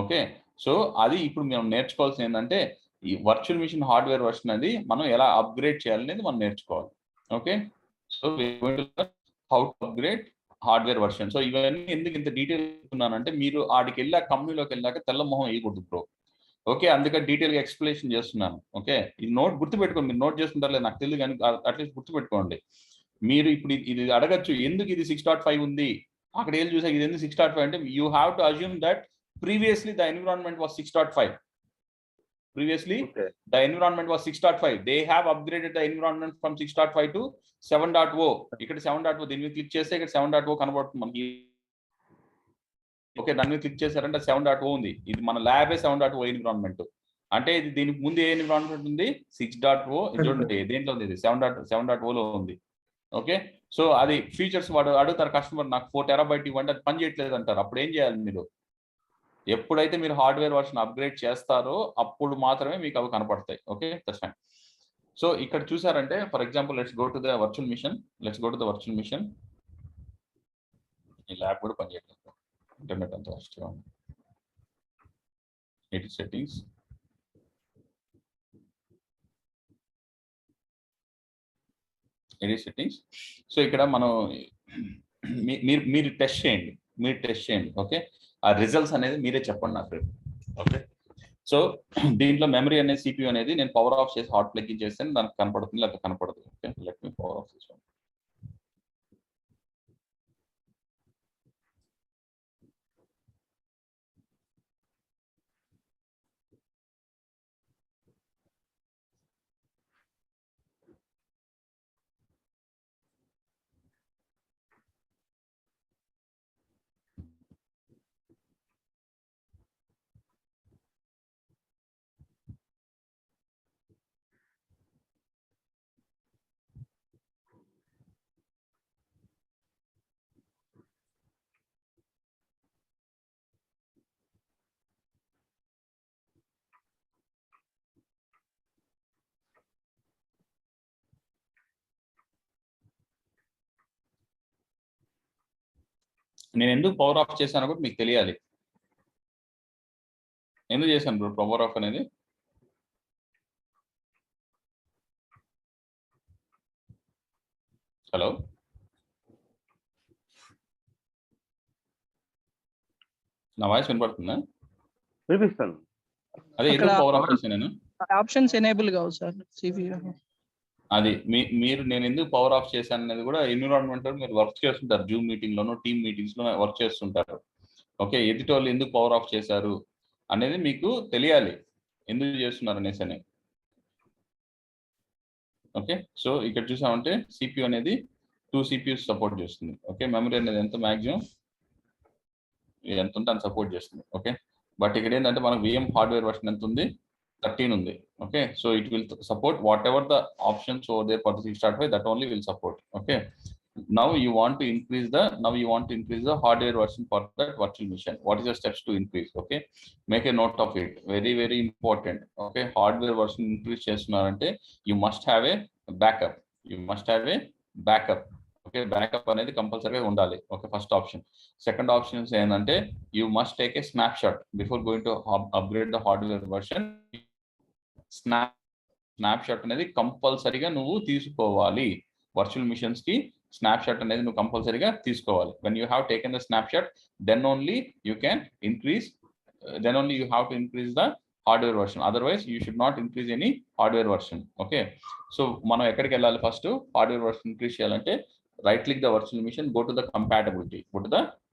ఓకే, సో అది ఇప్పుడు మనం నేర్చుకోవాల్సింది ఏంటంటే ఈ వర్చువల్ మిషన్ హార్డ్వేర్ వర్షన్ అనేది మనం ఎలా అప్గ్రేడ్ చేయాలనేది మనం నేర్చుకోవాలి. Okay, so how to upgrade hardware version. So ఇవన్నీ ఎందుకు ఇంత డీటెయిల్ చెప్తున్నానంటే మీరు ఆడికి వెళ్ళాక కంపెనీలోకి వెళ్ళాక తెల్ల మొహం వేయకూడదు బ్రో. ఓకే, అందుకని డీటెయిల్ గా ఎక్స్ప్లెనేషన్ చేస్తున్నాను. ఓకే, ఇది నోట్ గుర్తుపెట్టుకోండి, మీరు నోట్ చేసుకుంటారు లేదు నాకు తెలియదు కానీ అట్లీస్ట్ గుర్తుపెట్టుకోండి. మీరు ఇప్పుడు ఇది అడగచ్చు, ఎందుకు ఇది 6.5 ఉంది, అక్కడ వెళ్ళి చూసాక ఇది ఎందుకు 6.5 అంటే you have to assume that previously the environment was 6.5. Previously the environment was 6.5. They have upgraded the environment from 6.5 to 7.0. ఇక్కడ 7.0 దీని మీద క్లిక్ చేస్తే ఇక్కడ 7.0 కనబడుతుంది మనకి. ఓకే, దాని మీద క్లిక్ చేశారంటే 7.0 ఉంది. ఇది మన ల్యాబే 7.0 ఎన్విరాన్మెంట్. అంటే ఇది దీనికి ముందు ఏ ఎన్విరాన్మెంట్ ఉంది 6.0. చూడండి దేంట్లో ఉంది, ఇది 7.0లో ఉంది. ఓకే, సో అది ఫీచర్స్ వాడు అడుగుతారు కస్టమర్, నాకు 4 TB ఇవ్వండి, అది పని చేయట్లేదు అంటారు. అప్పుడు ఏం చేయాలి మీరు, ఎప్పుడైతే మీరు హార్డ్వేర్ వర్షన్ అప్గ్రేడ్ చేస్తారో అప్పుడు మాత్రమే మీకు అవి కనపడతాయి. Okay, that's fine. సో ఇక్కడ చూసారంటే for example let's go to the virtual machine. ఈ ల్యాబ్ కూడా పనిచేయట్లేదు, ఇంటర్నెట్ అంతా వస్తూ ఉంది. ఎడిట్ సెట్టింగ్స్, సో ఇక్కడ మనం మీరు టెస్ట్ చేయండి. ఓకే, ఆ రిజల్ట్స్ అనేది మీరే చెప్పండి నా ఫ్రెండ్. ఓకే, సో దీంట్లో మెమరీ అనేది సిపియు అనేది నేను పవర్ ఆఫ్ చేసి హాట్ ప్లగ్ చేస్తే దానికి కనపడుతుంది లేకపోతే కనపడదు. Okay, let me power of చేసాను. నేను ఎందుకు పవర్ ఆఫ్ చేశాను కూడా మీకు తెలియాలి. ఎందుకు చేశాను బ్రో పవర్ ఆఫ్ అనేది? హలో, నా వాయిస్ వినపడుతుందా? వినిపిస్తాను. అదే ఎందుకు పవర్ ఆఫ్ చేశాను నేను? ఆప్షన్స్ ఎనేబుల్ కావు సార్ సిపియు. అది మీరు నేను ఎందుకు పవర్ ఆఫ్ చేశాను అనేది కూడా ఎన్విరాన్మెంట్ మీరు వర్క్ చేస్తుంటారు, జూమ్ మీటింగ్ లోనో టీమ్ మీటింగ్స్ లో వర్క్ చేస్తుంటారు. ఓకే, ఎదుటి వాళ్ళు ఎందుకు పవర్ ఆఫ్ చేశారు అనేది మీకు తెలియాలి, ఎందుకు చేస్తున్నారు అనేసి అని. ఓకే, సో ఇక్కడ చూసామంటే సిపియు అనేది 2 CPUs సపోర్ట్ చేస్తుంది. ఓకే, మెమరీ అనేది ఎంత మాక్సిమం ఎంత ఉంటే అంత సపోర్ట్ చేస్తుంది. ఓకే, బట్ ఇక్కడ ఏంటంటే మనకు VM హార్డ్వేర్ వర్షన్ ఎంత ఉంది, 13 ఉంది. Okay, so it will support whatever the options over there for 6.5, that only will support. Okay, now you want to increase the hardware version for that virtual machine. What is the steps to increase? Okay, make a note of it, very very important. Okay, hardware version increase చేస్తున్నారంటే you must have a backup. Okay, backup అనేది కంపల్సరీగా ఉండాలి. Okay, first option. Second options ఏంటంటే you must take a snapshot before going to upgrade the hardware version. Snapshot అనేది కంపల్సరీగా నువ్వు తీసుకోవాలి. Virtual machines కి స్నాప్ షాట్ అనేది నువ్వు కంపల్సరీగా తీసుకోవాలి. When you have taken the snapshot then only you have to increase the hardware version, otherwise you should not increase any hardware version. Okay, so మనం ఎక్కడికి వెళ్ళాలి? ఫస్ట్ హార్డ్వేర్ వర్షన్ ఇంక్రీజ్ చేయాలంటే right click the virtual machine, go to the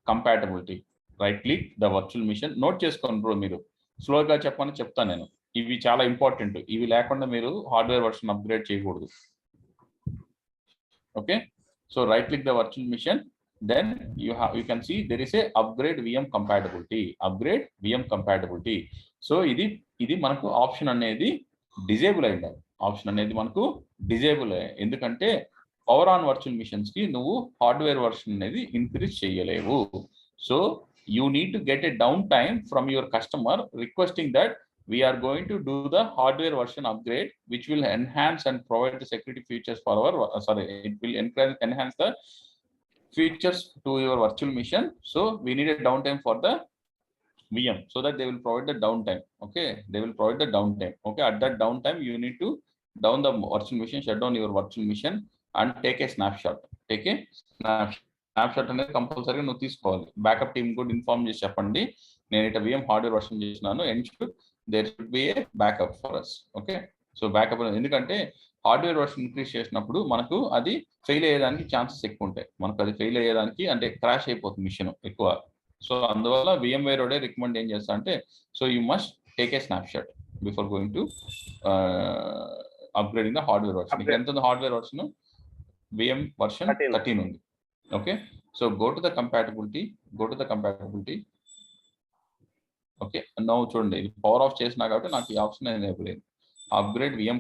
compatibility, right click the virtual machine. Note చేసుకోండి bro, మీరు స్లోగా చెప్పని చెప్తాను నేను. ఇవి చాలా ఇంపార్టెంట్, ఇవి లేకుండా మీరు హార్డ్వేర్ వర్షన్ అప్గ్రేడ్ చేయకూడదు. Okay, so right click the virtual machine, then you can see there is a upgrade VM compatibility. So ఇది మనకు ఆప్షన్ అనేది డిజేబుల్ అయింది. ఎందుకంటే పవర్ ఆన్ వర్చువల్ మిషన్స్ కి నువ్వు హార్డ్వేర్ వర్షన్ అనేది ఇంక్రీజ్ చేయలేవు. So you need to get a down time from your customer requesting that we are going to do the hardware version upgrade, which will enhance and provide the security features for our it will enhance the features to your virtual machine. So we need a downtime for the VM, so that they will provide the downtime. Okay, at that downtime you need to down the virtual machine, shut down your virtual machine and take a snapshot. Snapshot అనేది కంపల్సరీగా నువ్వు తీసుకోవాలి. Backup team కూడా inform చేసి చెప్పండి, నేను ఇట్లా VM hardware version చేసినాను, ensure there should be a backup for us. Okay, so backup ఎందుకంటే హార్డ్వేర్ వర్షన్ ఇంక్రీజ్ చేసినప్పుడు మనకు అది ఫెయిల్ అయ్యేదానికి ఛాన్సెస్ ఎక్కువ ఉంటాయి. మనకు అది ఫెయిల్ అయ్యేదానికి అంటే క్రాష్ అయిపోతుంది మిషన్ ఎక్కువ. సో అందువల్ల VMware ఓడే రికమెండ్ ఏం చేస్తా అంటే, so you must take a snapshot before going to upgrading the hardware version. ఇక్కడ ఎంత ఉంది హార్డ్వేర్ వర్షన్? VM వర్షన్ 13 ఉంది. Okay, so go to the compatibility. Okay, now చూడండి, ఇది పవర్ ఆఫ్ చేసినా కాబట్టి నాకు ఈ ఆప్షన్ ఎనేబుల్ అయింది. Upgrade VM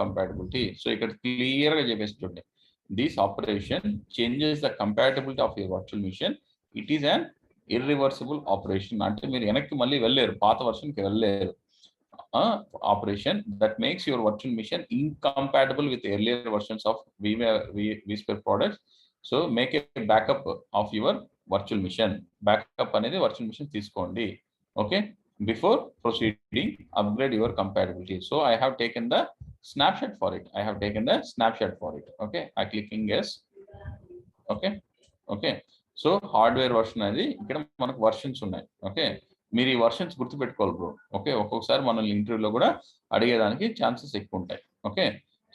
compatibility. సో ఇక్కడ క్లియర్ గా చెప్పేసి చూడండి, this operation changes the compatibility of your virtual machine. It is an irreversible operation. అంటే మీరు వెనక్కి మళ్ళీ వెళ్ళలేరు, పాత వర్షన్కి వెళ్ళలేరు. Operation that makes your virtual machine incompatible with earlier versions of vSphere products. So make a backup of your virtual machine. Backup అనేది virtual machine తీసుకోండి. Okay, before proceeding upgrade your compatibility. So I have taken the snapshot for it. Okay, I clicking yes. Okay, so hardware version అనేది ఇక్కడ మనకు versions ఉన్నాయి. Okay, మీరు ఈ versions గుర్తుపెట్టుకోవాలి bro. Okay, ఒక్కొక్కసారి మనల్ని ఇంటర్వ్యూలో కూడా అడిగేదానికి ఛాన్సెస్ ఎక్కువ ఉంటాయి. ఓకే,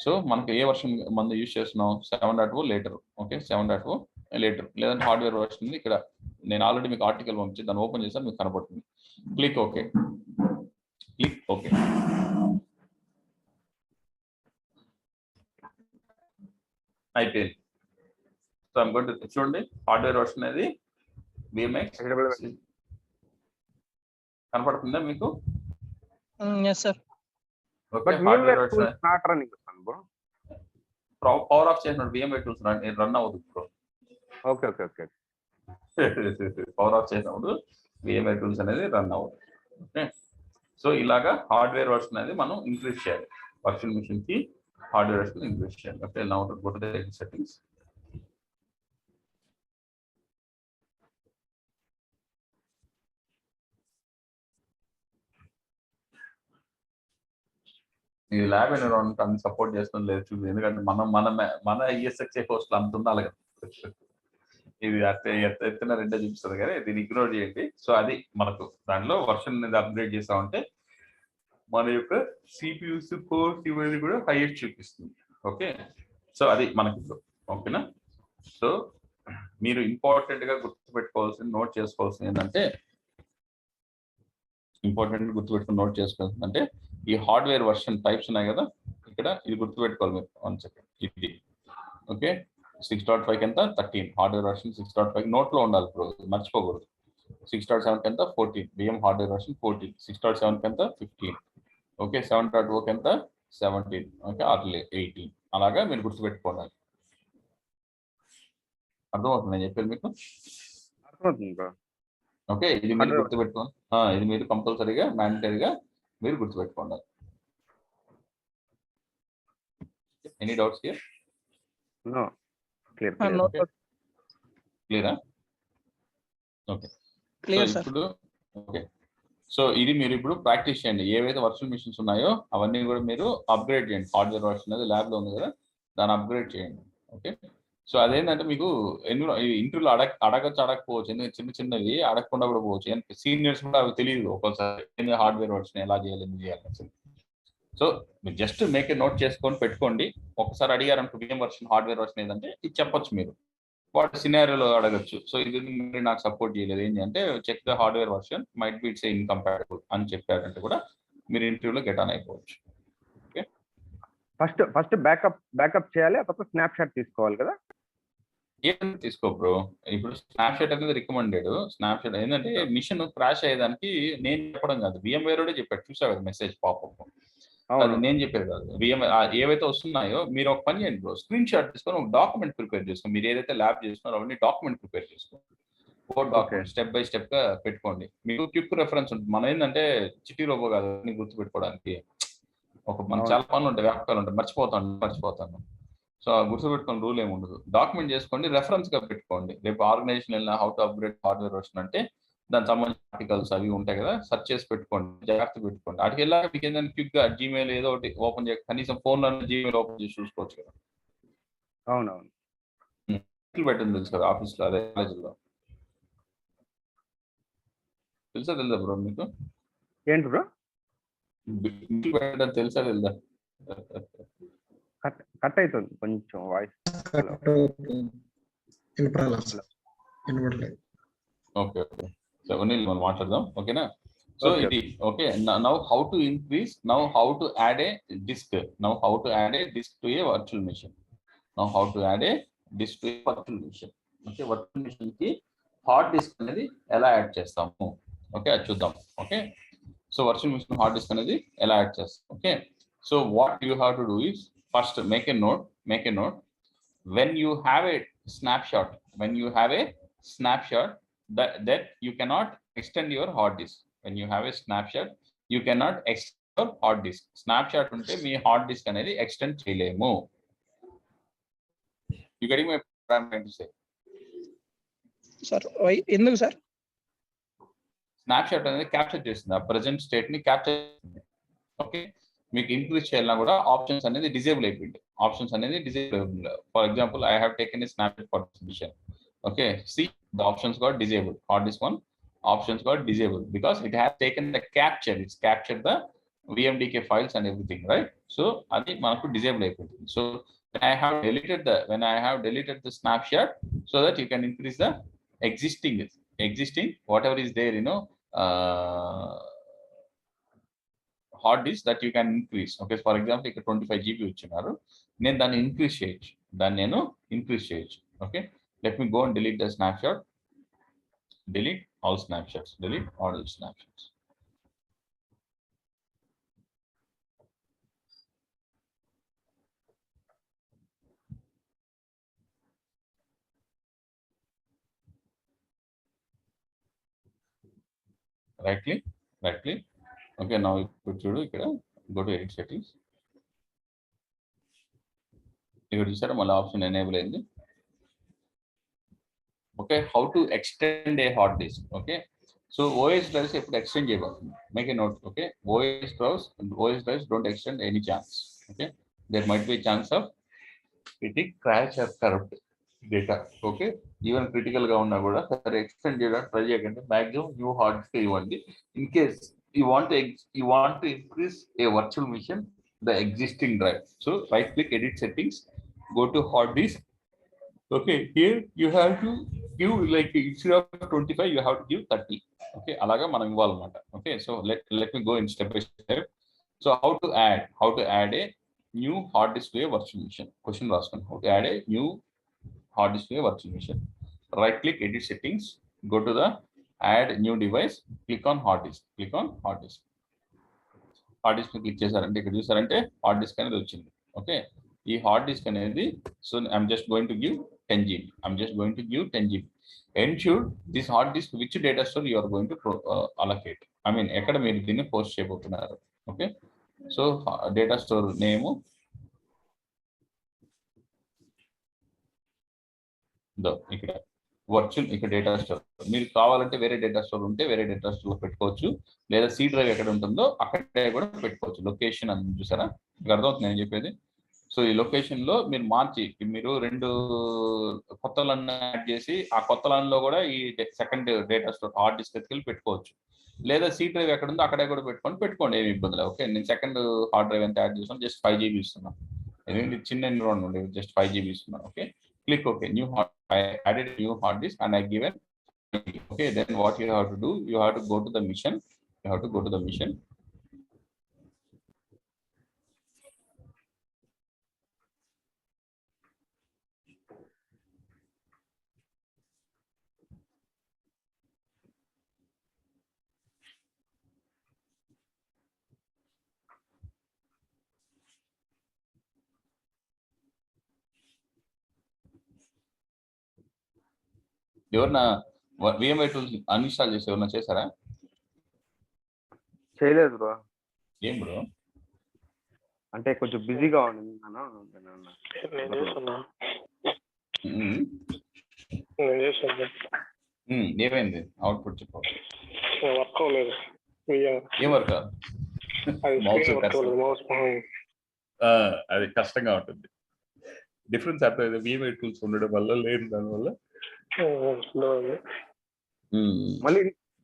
సో మనకు ఏ వర్షన్ మనం యూజ్ చేస్తున్నాం? 7.0 లేటర్. ఓకే, 7.0 లేటర్, లేదంటే హార్డ్వేర్ వర్షన్ ఉంది. ఇక్కడ నేను ఆల్రెడీ మీకు ఆర్టికల్ పంపించి దాన్ని ఓపెన్ చేస్తాను, మీకు కనపడుతుంది. Click okay. అయిపోయింది. సో ఐమ్ గోయింగ్ టు చూడండి, హార్డ్వేర్ వర్షన్ అనేది VMX కనపడుతుందా మీకు? yes sir. Okay, VMware tools not running bro. Power of చేసినప్పుడు VMware tools రన్ అవ్వదు బ్రో. ఓకే పవర్ ఆఫ్ చేసినప్పుడు VMware tools అనేది రన్ అవ్వదు. ఓకే, సో ఇలాగా హార్డ్వేర్ వర్షన్ అనేది మనం ఇంక్రీజ్ చేయాలి. వర్చువల్ మిషన్ కి హార్డ్వేర్ వర్షన్ ఇంక్రీజ్ చేయాలి. Okay, now go to the settings. ఈ ల్యాబ్ ఎన్విరాన్మెంట్ అన్ని సపోర్ట్ చేస్తుంది లేదు చూడండి, ఎందుకంటే మన ESXi హోస్ట్లు అంత ఉండాలి కదా. ఇది ఎత్తున రెండే చూపిస్తుంది కానీ దీన్ని ఇగ్నోర్ చేయండి. సో అది మనకు దానిలో వర్షన్ అనేది అప్గ్రేడ్ చేసామంటే మన యొక్క CPUs కోర్స్ ఇవన్నీ కూడా హైయెస్ట్ చూపిస్తుంది. ఓకే, సో అది మనకి ఓకేనా. సో మీరు ఇంపార్టెంట్ గా గుర్తుపెట్టుకోవాల్సింది, నోట్ చేసుకోవాల్సింది ఏంటంటే, ఈ హార్డ్వేర్ వర్షన్ టైప్స్ ఉన్నాయి కదా, ఇక్కడ ఇది గుర్తుపెట్టుకోవాలి మీరు. 1 సెకండ్, ఇది ఓకే. 6.5 ఎంత? 13 హార్డ్వేర్ వర్షన్. 6.5 నోట్ లో ఉండాలి బ్రో, మర్చిపోకూడదు. 6.7 ఎంత? 14 VM హార్డ్వేర్ వర్షన్ 14. 6.7 ఎంత? 15. ఓకే, 7.0 ఎంత? 17. ఓకే, 18. అలాగా మీరు గుర్తుపెట్టుకోవాలి. అర్థమవుతుంది నేను చెప్పేది మీకు? ఓకే, ఇది మీరు గుర్తుపెట్టుకోండి. ఇది మీరు కంపల్సరీగా మ్యాండేటరీగా మీరు గుర్తుపెట్టుకోండి. Any doubts here? నో, క్లియరా? ఓకే, ఇప్పుడు ఓకే. సో ఇది మీరు ఇప్పుడు ప్రాక్టీస్ చేయండి. ఏవైతే వర్చువల్ మిషన్స్ ఉన్నాయో అవన్నీ కూడా మీరు అప్గ్రేడ్ చేయండి. హార్డ్వేర్ వర్షన్ అనేది ల్యాబ్ లో ఉంది కదా, దాన్ని అప్గ్రేడ్ చేయండి. ఓకే, సో అదేంటంటే మీకు ఇంటర్వ్యూలో అడగచ్చు అడగకపోవచ్చు, ఎందుకంటే చిన్న చిన్నవి అడగకుండా కూడా పోవచ్చు. సీనియర్స్ కూడా అవి తెలియదు ఒక్కోసారి హార్డ్వేర్ వర్షన్ ఎలా చేయాలి ఎందుకు చేయాలి. సో మీరు జస్ట్ మేక్ ఏ నోట్ చేసుకొని పెట్టుకోండి. ఒకసారి అడిగారనుకో VM వర్షన్ హార్డ్వేర్ వర్షన్ ఏదంటే ఇది చెప్పొచ్చు మీరు. వాటి సినారియోలో అడగచ్చు. సో ఇది మీరు నాకు సపోర్ట్ చేయలేదు ఏంటి అంటే check the hardware version might be it's incompatible అని చెప్పారంటే కూడా మీరు ఇంటర్వ్యూలో గెట్ ఆన్ అయిపోవచ్చు. ఓకే, ఫస్ట్ బ్యాకప్ చేయాలి, తర్వాత స్నాప్ షాట్ తీసుకోవాలి కదా. ఏం తీసుకో బ్రో. ఇప్పుడు స్నాప్ షాట్ అనేది రికమెండెడ్. స్నాప్ షాట్ ఏంటంటే మిషన్ క్రాష్ అయ్యేదానికి నేను చెప్పడం కాదు, VMware చెప్పాడు. చూసావు కదా మెసేజ్ పాపప్, అది నేను చెప్పేది కాదు. ఏవైతే వస్తున్నాయో మీరు ఒక పని చేయండి బ్రో, స్క్రీన్ షాట్ తీసుకొని ఒక డాక్యుమెంట్ ప్రిపేర్ చేసుకోండి. మీరు ఏదైతే ల్యాబ్ చేస్తున్నారో అవన్నీ డాక్యుమెంట్ ప్రిపేర్ చేసుకోండి. డాక్యుమెంట్ స్టెప్ బై స్టెప్ గా పెట్టుకోండి. మీకు క్విక్ రెఫరెన్స్ ఉంటుంది. మనం ఏంటంటే చిట్టి రోబో కాదు అన్ని గుర్తు పెట్టుకోవడానికి. మన చాలా పనులు ఉంటాయి, వ్యాపకాలు ఉంటాయి, మర్చిపోతాను. సో గుర్తుపెట్టుకుని రూల్ ఏమి ఉండదు. డాక్యుమెంట్ చేసుకోండి, రెఫరెన్స్ గా పెట్టుకోండి. రేపు ఆర్గనైజేషన్ వెళ్ళిన how to upgrade hardware version అంటే దానికి సంబంధించిన ఆర్టికల్స్ అవి ఉంటాయి కదా, సెర్చ్ చేసి పెట్టుకోండి, జాగ్రత్త పెట్టుకోండి. అటుకి వెళ్ళాక మీకు ఏంటంటే క్విక్ గా జీమెయిల్ ఏదో ఒకటి ఓపెన్ చేయ, కనీసం ఫోన్ లో జీమెయిల్ ఓపెన్ చేసి చూసుకోవచ్చు కదా. అవునవును, పెట్టింది తెలుసు కదా ఆఫీస్ లో, అదే కాలేజీలో తెలుసా బ్రో మీకు? ఏంటి బ్రో పెట్టడం తెలుసా? కట్ అవుతుంది కొంచెం వాయిస్. ఓకే, సో మనం మాట్లాడదాం, ఓకేనా? సో ఇది okay. Now how to increase, now how to add a disk, to a virtual machine. Okay, virtual machine కి హార్డ్ డిస్క్ అనేది ఎలా యాడ్ చేస్తాము, ఓకే అది చూద్దాం. Okay, so virtual machine hard disk అనేది ఎలా యాడ్ చేస్తాం. Okay, so what you have to do is first make a note. When you have a snapshot, that you cannot extend your hard disk. When you have a snapshot, you cannot extend your hard disk. Snapshot unte me hard disk అనేది extend చేయలేము. You getting my point I'm trying to say? Sir, why ఎందుకు sir? Snapshot అనేది capture చేస్తుంది, ఆ present state ని capture చేస్తుంది. Okay, మీకు increase చేయాలన్నా కూడా ఆప్షన్స్ అనేది డిజేబుల్ అయిపోయింది. For example I have taken a snapshot for this machine. Okay, see the options got disable. Hard disk one options got disabled because it has taken the capture. It's captured the VMDK files and everything, right? So adi manaku disable అయిపోయింది. So when I have deleted the snapshot, so that you can increase the existing whatever is there, hard disk that you can increase. Okay, for example ఇక్కడ 25 GB ఇచ్చినారు, నేను దాన్ని increase చేయొచ్చు. Okay, let me go and delete the snapshot. Delete all snapshots. Right click. Okay, now చూడు ఇక్కడ go to edit settings. ఇక్కడ చూసారా మళ్ళీ ఆప్షన్ ఎనేబుల్ అయింది. Okay, how to extend a hard disk. Okay, so OS drives ఎప్పుడు extend చేయబడుతుంది, make a note. Okay, OS drives don't extend any chance. Okay, there might be chance of it crash or corrupt data. Okay, even critical గా ఉన్నా కూడా సరే extend చేయడానికి try చేయకండి. Maximum new hard disk ఇవ్వండి. In case you want to increase a virtual machine, the existing drive. So right click, edit settings, go to hard disk. Okay, here you have to give, like instead of 25 you have to give 30. Okay, అలాగా మనం ఇవ్వాలన్నమాట. Okay, so let me go in step by step. So how to add a new hard disk to a virtual machine. Question రాసుకోండి. How to add a new hard disk to a virtual machine. Right click, edit settings, go to the add new device, click on hard disk. Hard disk click చేశారంటే ఇక్కడ చూసారంటే hard disk అనేది వచ్చింది. Okay, ఈ hard disk అనేది, so I'm just going to give 10 GB. Ensure this hard disk which data store you are going to allocate. I mean ఎక్కడ మీరు దీన్ని పోస్ట్ చేయబోతున్నారు. Okay, so data store name ఇక్కడ virtual, ఇక్కడ data store. మీరు కావాలంటే వేరే డేటా స్టోర్ ఉంటే వేరే డేటా స్టోర్ లో పెట్టుకోవచ్చు, లేదా సి డ్రైవ్ ఎక్కడ ఉంటుందో అక్కడే కూడా పెట్టుకోవచ్చు. లొకేషన్ అని చూసారా, మీకు అర్థమవుతుంది నేను చెప్పేది. సో ఈ లొకేషన్ లో మీరు మార్చి మీరు 2 కొత్త LAN యాడ్ చేసి ఆ కొత్త LAN లో కూడా ఈ second data store hard disk ఎత్తుకెళ్ళి పెట్టుకోవచ్చు. లేదా సి డ్రైవ్ ఎక్కడ ఉందో అక్కడే కూడా పెట్టుకోండి, ఏమి ఇబ్బంది లేదు. ఓకే, నేను సెకండ్ హార్డ్ డ్రైవ్ ఎంత యాడ్ చేస్తాను, జస్ట్ 5 GB ఇస్తున్నాను. ఇది చిన్న ఎన్విరాన్మెంట్ ఉండేది, జస్ట్ 5 GB ఇస్తున్నాను. Okay, click okay, new hard, I added new hard disc and I given. Okay, then what you have to do, you have to go to the mission. You have to go to the mission. ఎవరన్నా VMware tools uninstall చేసి ఎవరన్నా చేశారా? చేయలేదు bro. ఏం bro? అంటే కొంచెం బిజీగా ఉన్నాను. ఏమైంది? అవుట్పుట్ చెప్పు. వర్క్ అవ్వలేదు. ఏం వర్క్? అది కష్టంగా ఉంటుంది. డిఫరెన్స్ అర్థమైంది. VMware టూల్స్ ఉండడం వల్ల లేదు, దానివల్ల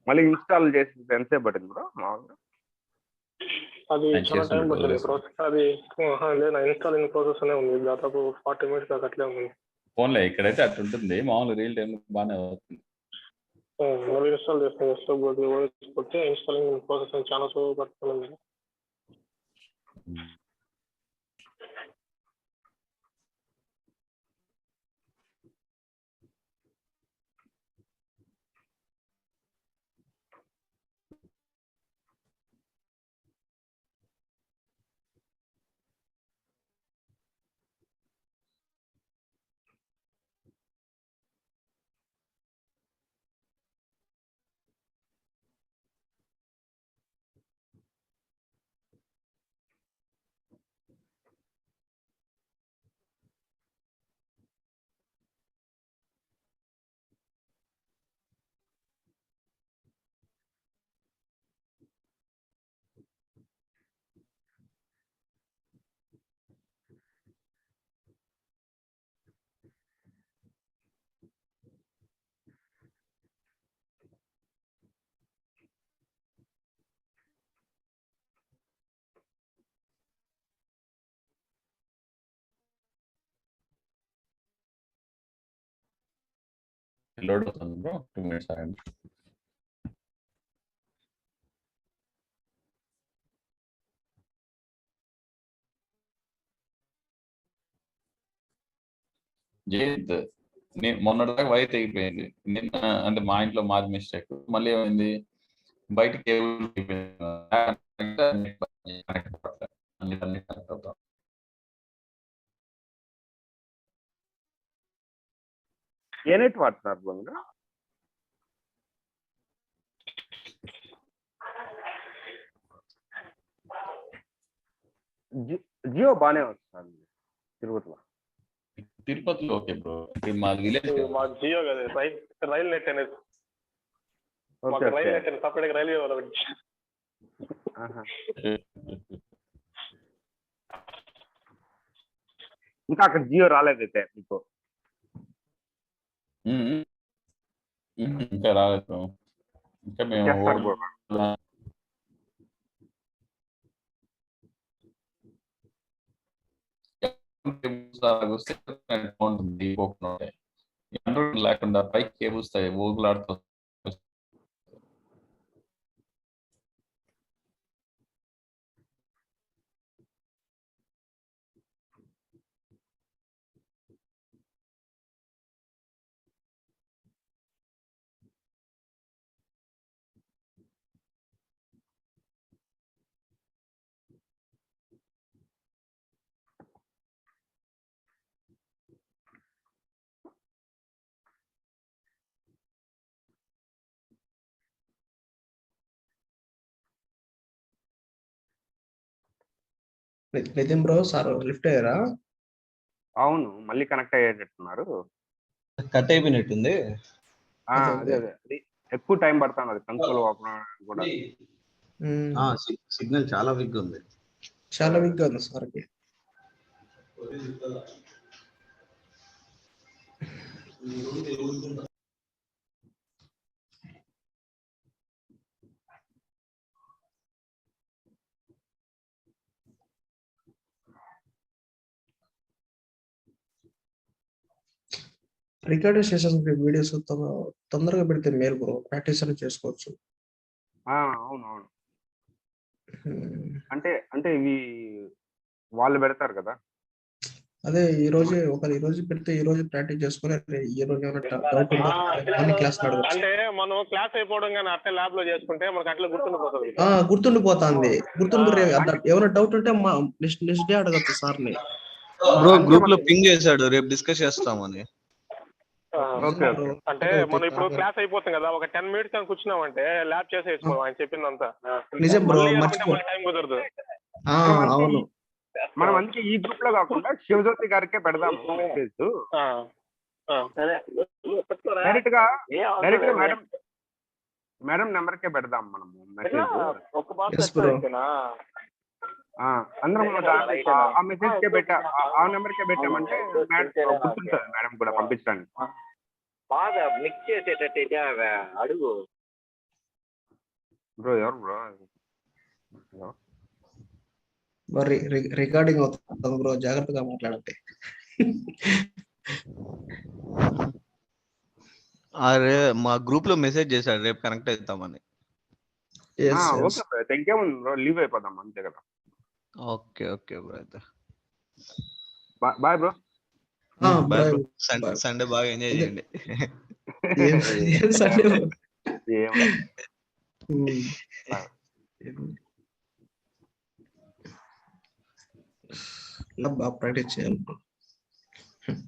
మళ్ళీ ఇన్స్టాల్ చేసి ఎంతసేపు పట్టింది బ్రో మామూలుగా? అది చాలా టైం పడుతుంది ప్రాసెస్. అది లేదు, ఇన్స్టాలింగ్ ప్రాసెస్ అనే ఉంది, దాదాపు 40 minutes దాకా అట్లే ఉంది. ఫోన్లో ఇక్కడైతే అట్లా ఉంటుంది, మామూలు రియల్ టైం బాగానే అవుతుంది. మళ్ళీ ఇన్స్టాల్ చేస్తే ఇన్స్టాలింగ్ ప్రాసెస్ చాలా స్లో పడుతుంది. లోడ్ అవుతుంది బ్రో, 2 minutes ఆగండి. జయంత్, నేను మొన్నటిదాకా వైర్ తెగిపోయింది నిన్న, అంటే మా ఇంట్లో మాది మిస్టేక్. మళ్ళీ ఏమైంది, బయట కేబుల్ ఏ నెట్ వాడుతున్నారు బ్రో మీరు? జియో బాగానే వస్తుంది తిరుపతిలో. తిరుపతిలో ఓకే బ్రో, మాది విలేజ్. మా జియో కదా, రైల్ నెట్ అనేది. రైల్ నెట్ సపరేట్ రైల్వే వాళ్ళు. ఇంకా అక్కడ జియో రాలేదైతే మీకు? ఇంకా రాలేదు. ఇంకా మేము లేకుండా పైకి కేబుల్స్ ఊగులాడుతూ నితిన్ బ్రో సార్ లిఫ్ట్ అయ్యారా? అవును, మళ్ళీ కనెక్ట్ అయ్యేటట్టున్నారు. కట్ అయిపోయినట్టుంది. అదే ఎక్కువ టైం పడుతుంది అది కన్సోల్ ఓపెన్ కూడా. సిగ్నల్ చాలా వీక్ ఉంది. చాలా వీక్ గా ఉంది సార్. రికార్డెడ్ సెషన్స్ వీడియోస్ తొందరగా పెడితే మేలు బ్రో, ప్రాక్టీస్ అని చేసుకోవచ్చు. అవును అవును. అంటే ఇవి వాళ్ళు పెడతారు కదా. అదే ఈ రోజు పెడితే ఈ రోజు ప్రాక్టీస్ చేసుకుని ఈ రోజు ఏమైనా డౌట్ ఉంటే క్లాస్ అడగచ్చు. అంటే మనం క్లాస్ అయిపోవడం కానీ అట్లా ల్యాబ్ లో చేసుకుంటే మనకు అట్లా గుర్తుండిపోతుంది. గుర్తుండిపోతుంది. ఏమైనా డౌట్ ఉంటే నెక్స్ట్ డే అడగచ్చు సార్ని. బ్రో గ్రూప్ లో పింగ్ చేశాడు, రేపు డిస్కస్ చేస్తామని. అంటే మనం ఇప్పుడు క్లాస్ అయిపోతుంది కదా, ఒక 10 minutes అని కూర్చున్నామంటే ల్యాబ్ చేసేసుకో ఆయన చెప్పిందంతా. నిజం బ్రో, టైం కుదరదు. అవును. మనం అందుకే ఈ గ్రూప్ లో కాకుండా శివజ్యోతి గారికే పెడదాం మెసేజ్. డైరెక్ట్ గా మేడం నెంబర్ కే పెడదాం మనం మెసేజ్. అందరం ఆ మెసేజ్ కే ఆ నెంబర్ కే పెట్టామంటే గుర్తుంటుంది మేడం కూడా పంపించడానికి. బాగా మిక్స్ చేసేటట్టయితే అడుగు బ్రో. ఎవరు బ్రో? రికార్డింగ్ అవుతుంది బ్రో, జాగ్రత్తగా మాట్లాడండి. అరే మా గ్రూప్ లో మెసేజ్ చేశాడు రేపు కనెక్ట్ అవుతామని. ఓకే ఇంకేముంది బ్రో, లీవ్ అయిపోదాం అంతే కదా. ఓకే ఓకే బ్రో, అయితే బాయ్ బ్రో. సండే బాగా ఎంజాయ్ చేయండి. బాగా ప్రాక్టీస్ చేయాలి.